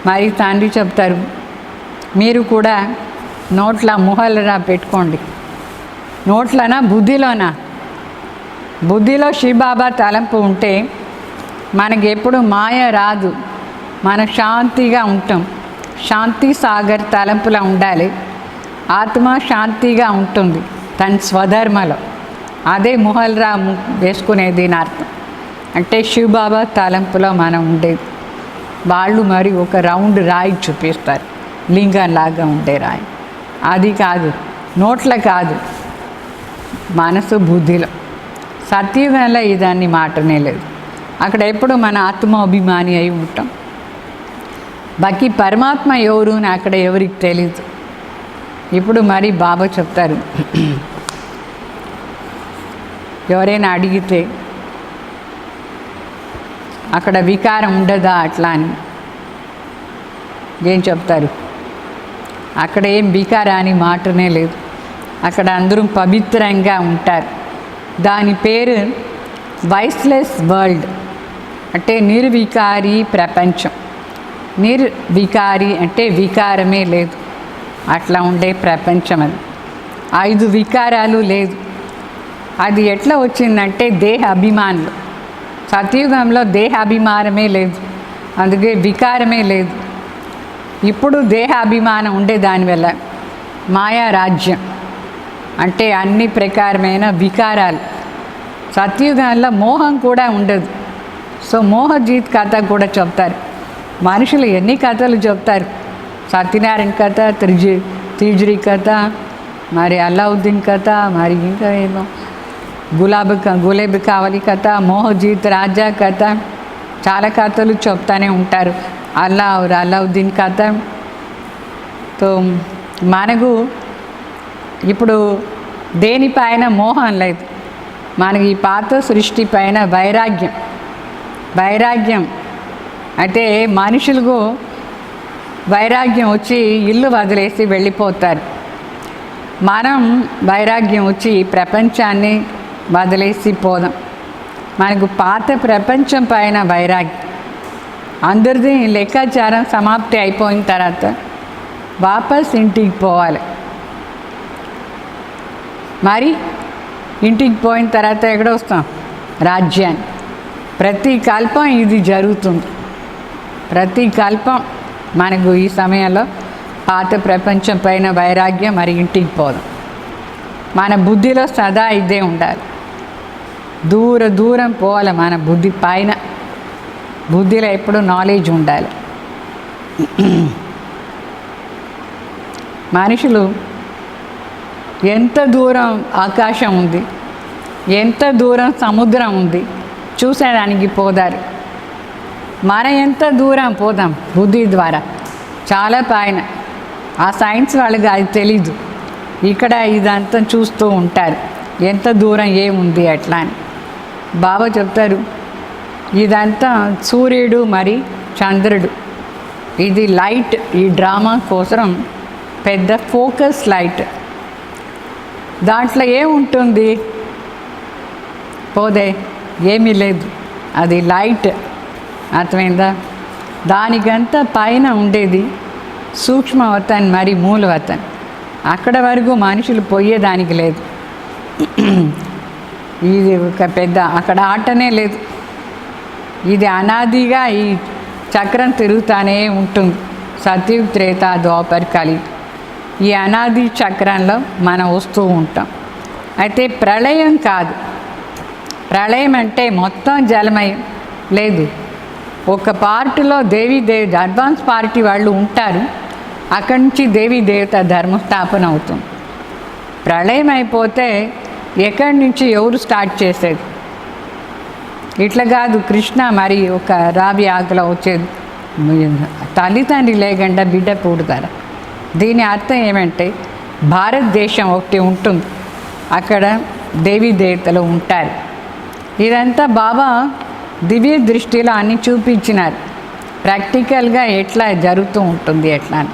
మరి తండ్రి చెప్తారు మీరు కూడా నోట్ల ముహల్లా పెట్టుకోండి. నోట్లనా బుద్ధిలోనా? బుద్ధిలో శివబాబా తలంపు ఉంటే మనకి ఎప్పుడు మాయ రాదు, మనం శాంతిగా ఉంటాం. శాంతి సాగర్ తలంపులా ఉండాలి. ఆత్మ శాంతిగా ఉంటుంది తన స్వధర్మలో. అదే ముహల్రా వేసుకునేది నా అర్థం. అంటే శివబాబా తలంపులో మనం ఉండేది. వాళ్ళు మరి ఒక రౌండ్ రాయి చూపిస్తారు, లింగంలాగా ఉండే రాయి. అది కాదు, నోట్ల కాదు, మనసు బుద్ధిలో. సత్యుగంలో ఇదాన్ని మాటనే లేదు. అక్కడ ఎప్పుడు మన ఆత్మాభిమాని అయి ఉంటాం. బాకీ పరమాత్మ ఎవరు అని అక్కడ ఎవరికి తెలియదు. ఇప్పుడు మరి బాబా చెప్తారు, ఎవరైనా అడిగితే అక్కడ వికారం ఉండదా అట్లా అని ఏం చెప్తారు? అక్కడ ఏం వికారాని మాటనే లేదు. అక్కడ అందరూ పవిత్రంగా ఉంటారు. దాని పేరు వైస్లెస్ వరల్డ్, అంటే నిర్వికారి ప్రపంచం. నిర్వికారి అంటే వికారమే లేదు, అట్లా ఉండే ప్రపంచం అది. 5 వికారాలు లేదు. అది ఎట్లా వచ్చిందంటే దేహ అభిమానులు. సత్యుగంలో దేహ అభిమానమే లేదు, అందుకే వికారమే లేదు. ఇప్పుడు దేహ అభిమానం ఉండే దానివల్ల మాయా రాజ్యం, అంటే అన్ని ప్రకారమైన వికారాలు. సత్యుగంలో మోహం కూడా ఉండదు. సో మోహజీత్ కథ కూడా చెప్తారు. మనుషులు ఎన్ని కథలు చెప్తారు, సత్యనారాయణ కథ, తిజ్రీ కథ, మరి అల్లావుద్దీన్ కథ, మరి ఇంకా ఏమో గులాబీ కావలి కథ, మోహజీత్ రాజా కథ, చాలా కథలు చెప్తానే ఉంటారు. అల్లావుద్దీన్ కథ. తో మనకు ఇప్పుడు దేనిపైన మోహం లేదు. మనకి ఈ పాత సృష్టి పైన వైరాగ్యం అంటే మనుషులకు వైరాగ్యం వచ్చి ఇల్లు వదిలేసి వెళ్ళిపోతారు. మనం వైరాగ్యం వచ్చి ప్రపంచాన్ని వదిలేసి పోదాం. మనకు పాత ప్రపంచం పైన వైరాగ్యం. అందరిది లెక్కాచారం సమాప్తి అయిపోయిన తర్వాత వాపస్ ఇంటికి పోవాలి. మరి ఇంటికి పోయిన తర్వాత ఎక్కడ వస్తాం? రాజ్యాన్ని. ప్రతి కల్పం ఇది జరుగుతుంది. ప్రతి కల్పం మనకు ఈ సమయంలో పాత ప్రపంచం పైన వైరాగ్యం, మరి ఇంటికి పోదాం. మన బుద్ధిలో సదా ఇదే ఉండాలి. దూరం పోవాలి. మన బుద్ధి పైన, బుద్ధిలో ఎప్పుడు నాలెడ్జ్ ఉండాలి. మనుషులు ఎంత దూరం ఆకాశం ఉంది, ఎంత దూరం సముద్రం ఉంది చూసేదానికి పోదారు. మనం ఎంత దూరం పోదాం బుద్ధి ద్వారా, చాలా పైన. ఆ సైన్స్ వాళ్ళకి అది తెలీదు. ఇక్కడ ఇదంతా చూస్తూ ఉంటారు ఎంత దూరం ఏముంది అట్లా అని. బాబా చెప్తారు ఇదంతా సూర్యుడు మరి చంద్రుడు, ఇది లైట్. ఈ డ్రామా కోసం పెద్ద ఫోకస్ లైట్. దాంట్లో ఏముంటుంది? పోదే ఏమీ లేదు, అది లైట్. అర్థమైందా? దానికంతా పైన ఉండేది సూక్ష్మవతన్ మరి మూలవతన్. అక్కడ వరకు మనుషులు పోయేదానికి లేదు. ఇది ఒక పెద్ద అక్కడ ఆటనే లేదు. ఇది అనాదిగా ఈ చక్రం తిరుగుతానే ఉంటుంది. సత్యుగ్, త్రేత, ద్వాపర్, కలి, ఈ అనాది చక్రంలో మనం వస్తూ ఉంటాం. అయితే ప్రళయం కాదు. ప్రళయం అంటే మొత్తం జలమయం లేదు. ఒక పార్టీలో దేవత అడ్వాన్స్ పార్టీ వాళ్ళు ఉంటారు. అక్కడి నుంచి దేవత ధర్మస్థాపన అవుతుంది. ప్రళయం అయిపోతే ఎక్కడి నుంచి ఎవరు స్టార్ట్ చేసేది? ఇట్లా కాదు. కృష్ణ మరి ఒక రావి ఆకులో వచ్చేది. తల్లిదండ్రి లేకుండా బిడ్డ పుడతారు. దీని అర్థం ఏమంటే భారతదేశం ఒకటి ఉంటుంది, అక్కడ దేవతలు ఉంటారు. ఇదంతా బాబా దివ్య దృష్టిలో అన్నీ చూపించినారు. ప్రాక్టికల్గా ఎట్లా జరుగుతూ ఉంటుంది ఎట్లా అని.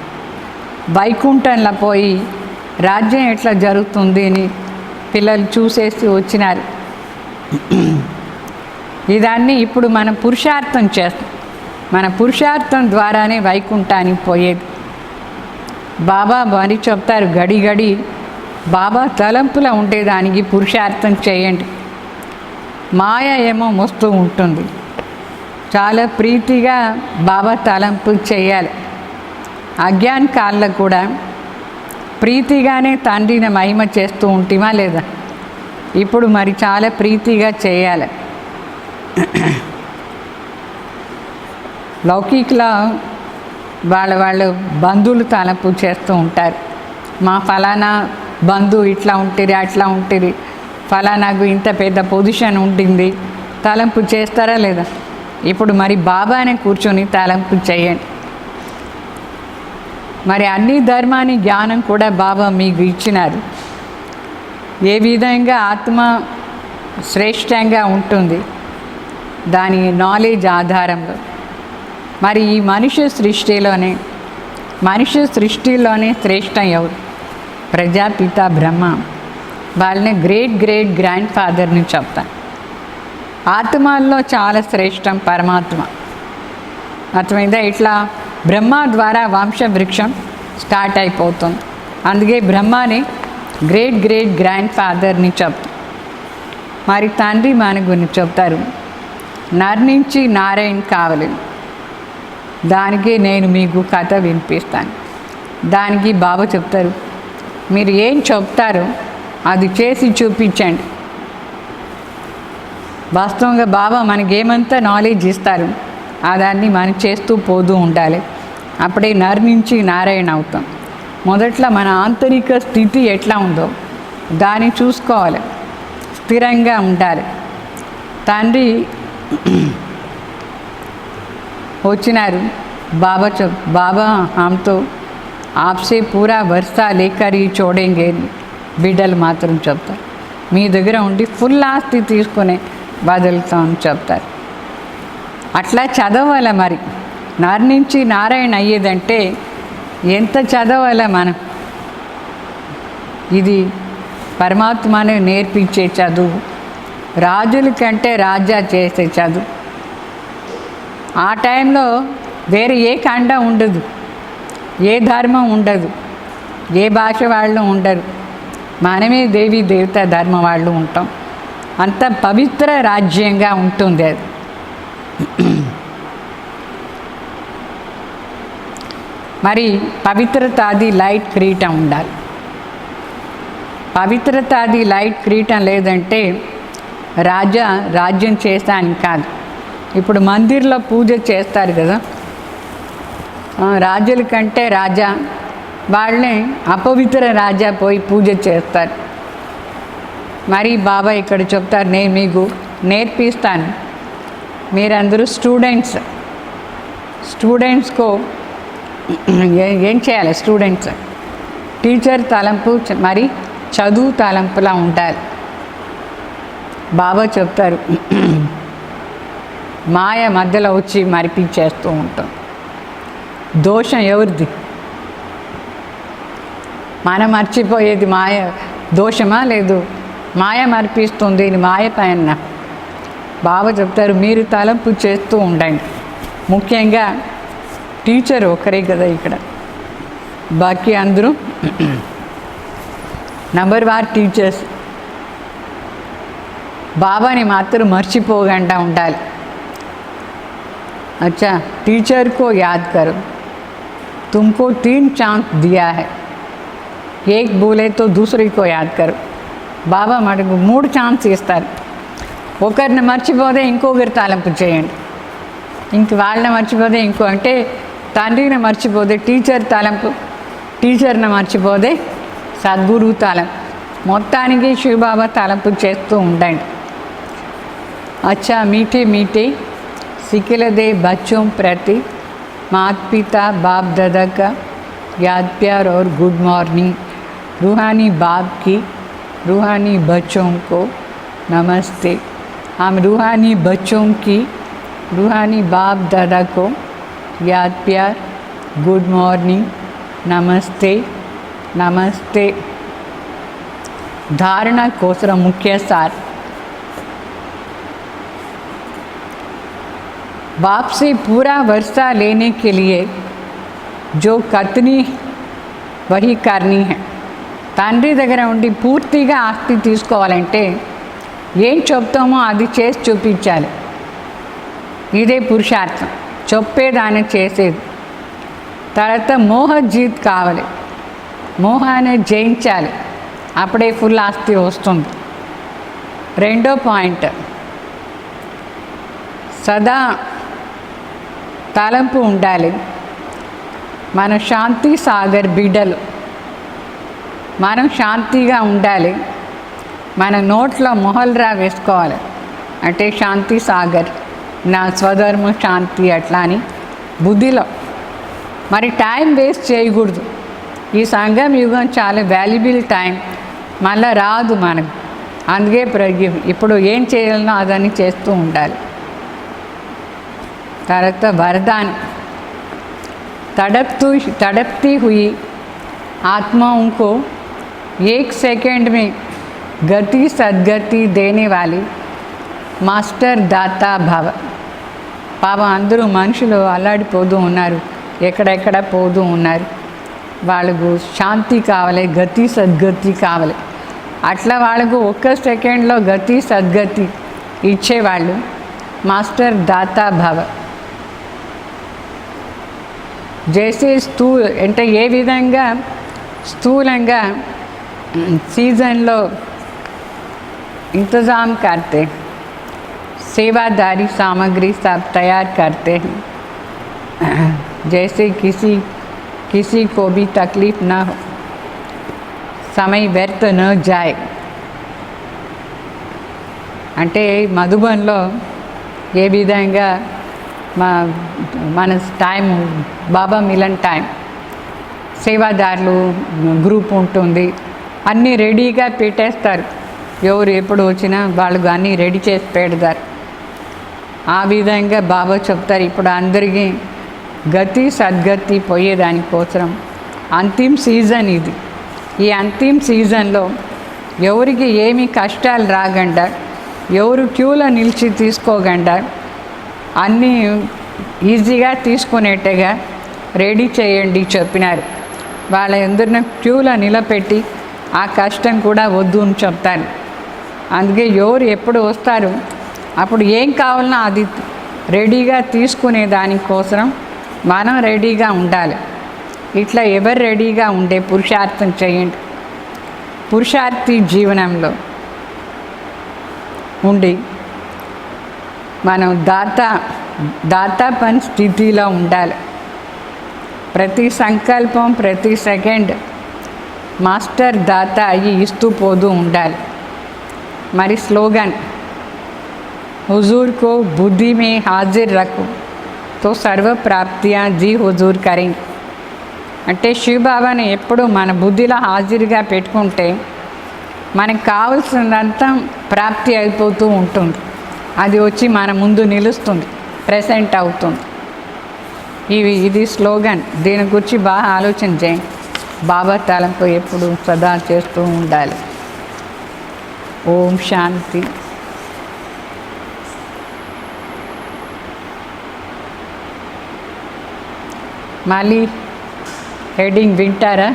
వైకుంఠంలో పోయి రాజ్యం ఎట్లా జరుగుతుంది అని పిల్లలు చూసేసి వచ్చినారు. ఇదాన్ని ఇప్పుడు మనం పురుషార్థం చేస్తాం. మన పురుషార్థం ద్వారానే వైకుంఠానికి పోయేది. బాబా మరి చెప్తారు, గడి గడి బాబా తలంపులో ఉండేదానికి పురుషార్థం చేయండి. మాయ ఏమో మోస్తూ ఉంటుంది. చాలా ప్రీతిగా బాబా తలంపు చేయాలి. అజ్ఞాన కాళ్ళ కూడా ప్రీతిగానే తండ్రిని మహిమ చేస్తూ ఉంటేమా లేదా? ఇప్పుడు మరి చాలా ప్రీతిగా చేయాలి. లౌకికలో వాళ్ళ బంధువులు తలంపు చేస్తూ ఉంటారు. మా ఫలానా బంధువు ఇట్లా ఉంటుంది, అట్లా ఉంటుంది, ఫలానాకు ఇంత పెద్ద పొజిషన్ ఉంటుంది, తలంపు చేస్తారా లేదా? ఇప్పుడు మరి బాబానే కూర్చొని తలంపు చేయండి. మరి అన్ని ధర్మాన్ని జ్ఞానం కూడా బాబా మీకు ఇచ్చినారు. ఏ విధంగా ఆత్మ శ్రేష్టంగా ఉంటుంది దాని నాలెడ్జ్ ఆధారంలో. మరి ఈ మనుష్య సృష్టిలోనే శ్రేష్టం ఎవరు? ప్రజాపిత బ్రహ్మ. వాళ్ళని గ్రేట్ గ్రేట్ గ్రాండ్ ఫాదర్ని చెప్తాను. ఆత్మల్లో చాలా శ్రేష్టం పరమాత్మ. అర్థమైందా? ఇట్లా బ్రహ్మ ద్వారా వంశవృక్షం స్టార్ట్ అయిపోతుంది. అందుకే బ్రహ్మని గ్రేట్ గ్రేట్ గ్రాండ్ ఫాదర్ని చెప్తాం. మరి తండ్రి మన గురించి చెప్తారు, నర్ నుంచి నారాయణ కావాలి. దానికి నేను మీకు కథ వినిపిస్తాను. దానికి బాబా చెప్తారు, మీరు ఏం చెప్తారో అది చేసి చూపించండి. వాస్తవంగా బాబా మనకేమంతా నాలెడ్జ్ ఇస్తారు, దాన్ని మనం చేస్తూ పోతూ ఉండాలి. అప్పుడే నర్ నుంచి నారాయణ అవుతాం. మొదట్లో మన ఆంతరిక స్థితి ఎట్లా ఉందో దాన్ని చూసుకోవాలి, స్థిరంగా ఉండాలి. తండ్రి వచ్చినారు. బాబా हमको आपसे पूरा वर्षा लेकर ही छोड़ेंगे. బిడ్డలు మాత్రం చెప్తారు, మీ దగ్గర ఉండి ఫుల్ ఆస్తి తీసుకొని వదులుతామని చెప్తారు. అట్లా చదవాలి. మరి నర్ నుంచి నారాయణ అయ్యేదంటే ఎంత చదవాలి మనం? ఇది పరమాత్మని నేర్పించే చదువు, రాజుల కంటే రాజా చేసే చదువు. ఆ టైంలో వేరే ఏ ఖండ ఉండదు, ఏ ధర్మం ఉండదు, ఏ భాష వాళ్ళు ఉండరు. మనమే దేవీ దేవత ధర్మ వాళ్ళు ఉంటాం. అంత పవిత్ర రాజ్యంగా ఉంటుంది అది. మరి పవిత్రతాది లైట్ కిరీటం ఉండాలి. పవిత్రతాది లైట్ కిరీటం లేదంటే రాజ్యం చేస్తానికి కాదు. ఇప్పుడు మందిర్లో పూజ చేస్తారు కదా, రాజుల కంటే రాజా, వాళ్ళని అపవిత్ర రాజా పోయి పూజ చేస్తారు. మరి బాబా ఇక్కడ చెప్తారు, నేను మీకు నేర్పిస్తాను. మీరందరూ స్టూడెంట్స్కు ఏం చేయాలి? స్టూడెంట్స్ టీచర్ తలంపు మరి చదువు తలంపులా ఉండాలి. బాబా చెప్తారు, మాయ మధ్యలో వచ్చి మరిపించేస్తూ ఉంటాం. దోషం ఎవరిది? మనం మర్చిపోయేది మాయ దోషమా? లేదు, మాయ మరిపిస్తుంది. మాయ పైన బాబా చెప్తారు, మీరు తలంపు చేస్తూ ఉండండి. ముఖ్యంగా టీచర్ ఒకరే కదా ఇక్కడ, బాకీ అందరూ నంబర్ వార్ టీచర్స్. బాబాని మాత్రం మర్చిపోకుండా ఉండాలి. अच्छा, टीचर को याद करो, तुमको 3 चांस दिया है, एक बोले तो दूसरे को याद करो. బాబా మనకు 3 ఛాన్స్ ఇస్తారు. ఒకరిని మర్చిపోతే ఇంకొకరి తలంపు చేయండి, వాళ్ళని మర్చిపోతే ఇంకో, అంటే తండ్రిని మర్చిపోతే టీచర్ తలంపు, టీచర్ని మర్చిపోతే సద్గురు తలంపు. మొత్తానికి శివబాబా తలంపు చేస్తూ ఉండండి. अच्छा, मीठे मीठे सिखिल दे बच्चों प्रति माता पिता बाप दादा का याद प्यार और गुड मॉर्निंग. रूहानी बाप की रूहानी बच्चों को नमस्ते. हम रूहानी बच्चों की रूहानी बाप दादा को याद प्यार गुड मॉर्निंग नमस्ते नमस्ते. धारणा कोसर मुख्य सार। बाप से पूरा वर्षा लेने के लिए जो कतनी वही करनी है। తండ్రి దగ్గర ఉండి పూర్తిగా ఆస్తి తీసుకోవాలంటే ఏం చెప్తామో అది చేసి చూపించాలి. ఇదే పురుషార్థం, చెప్పేదాన్ని చేసేది. తర్వాత మోహ జీత్ కావాలి, మోహాన్ని జయించాలి, అప్పుడే ఫుల్ ఆస్తి వస్తుంది. రెండో పాయింట్, సదా తలంపు ఉండాలి. మన శాంతి సాగర్ బిడ్డలు, మనం శాంతిగా ఉండాలి. మన నోట్లో మొహల్రా వేసుకోవాలి, అంటే శాంతి సాగర్, నా స్వధర్మ శాంతి అట్లా అని బుద్ధిలో. మరి టైం వేస్ట్ చేయకూడదు. ఈ సంఘం యుగం చాలా వాల్యుబుల్ టైం, మళ్ళీ రాదు మనకు. అందుకే ఇప్పుడు ఏం చేయాలనో అదని చేస్తూ ఉండాలి. తర్వాత वरदान, तड़पती हुई आत्माओं को एक सेकंड में गति सद्गति देने वाली మాస్టర్ దాతా భవ. పాపం అందరూ మనుషులు అల్లాడిపోతూ ఉన్నారు, ఎక్కడెక్కడ పోతూ ఉన్నారు. వాళ్ళకు శాంతి కావాలి, గతి సద్గతి కావాలి. అట్లా వాళ్ళకు ఒక్క సెకండ్లో గతి సద్గతి ఇచ్చేవాళ్ళు మాస్టర్ దాతా భవ. జైసే అంటే ఏ విధంగా స్థూలంగా सीजन इंतज़ाम करते, सेवादारी सामग्री सब तैयार करते हैं, जैसे किसी को भी तकलीफ़ न हो, समय व्यर्थ न जाए. అంటే మధుబన్లో ఏ విధంగా మన టైం బాబా మిలన్ టైం, సేవాదారులు గ్రూప్ ఉంటుంది, అన్నీ రెడీగా పెట్టేస్తారు. ఎవరు ఎప్పుడు వచ్చినా వాళ్ళు అన్నీ రెడీ చేసి పెడతారు. ఆ విధంగా బాబా చెప్తారు, ఇప్పుడు అందరికీ గతి సద్గతి పోయేదానికోసం అంతిమ సీజన్ ఇది. ఈ అంతిమ సీజన్లో ఎవరికి ఏమీ కష్టాలు రాకుండా, ఎవరు క్యూలో నిలిచి తీసుకోకుండా, అన్నీ ఈజీగా తీసుకునేట్టుగా రెడీ చేయండి చెప్పినారు. వాళ్ళందరిని క్యూలో నిలబెట్టి ఆ కష్టం కూడా వద్దు అని చెప్తారు. అందుకే ఎవరు ఎప్పుడు వస్తారు అప్పుడు ఏం కావాలన్నా అది రెడీగా తీసుకునే దానికోసం మనం రెడీగా ఉండాలి. ఇట్లా ఎవరు రెడీగా ఉండే పురుషార్థం చేయండి. పురుషార్థి జీవనంలో ఉండి మనం దాతాపన్ స్థితిలో ఉండాలి. ప్రతి సంకల్పం, ప్రతి సెకండ్ మాస్టర్ దాత అయ్యి ఇస్తూ పోతూ ఉండాలి. మరి స్లోగన్, हुजूर को बुद्धि में हाजिर रखो तो सर्व प्राप्तियाँ जी हुजूर करेंगे. అంటే శివబాబాని ఎప్పుడు మన బుద్ధిలో హాజరుగా పెట్టుకుంటే మనకు కావాల్సినంత ప్రాప్తి అయిపోతూ ఉంటుంది. అది వచ్చి మన ముందు నిలుస్తుంది, ప్రెసెంట్ అవుతుంది. ఇది స్లోగన్. దీని గురించి బాగా ఆలోచన చేయండి. బాబా తలంపు ఎప్పుడు సదా చేస్తూ ఉండాలి. ఓం శాంతి. మళ్ళీ హెడింగ్ వింటారా?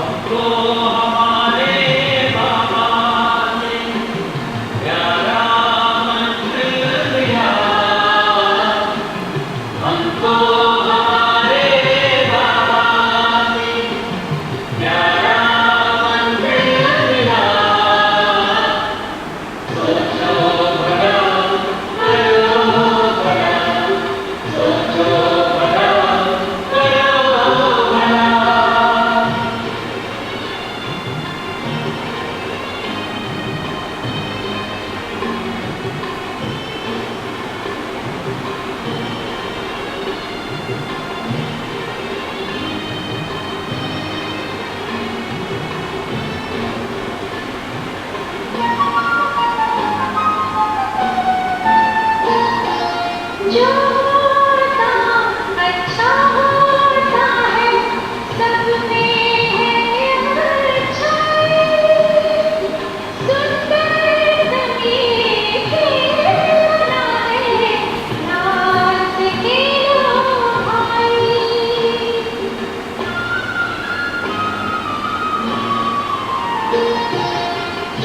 हमको हमारे बाबा से प्यारा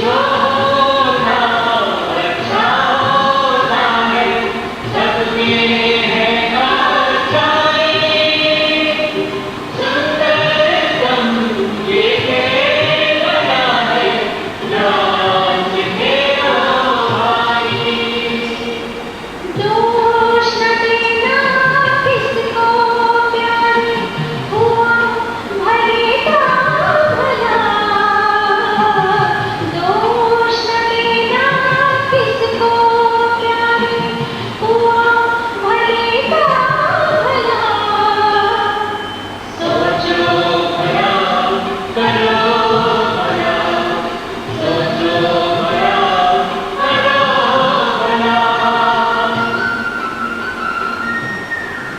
जो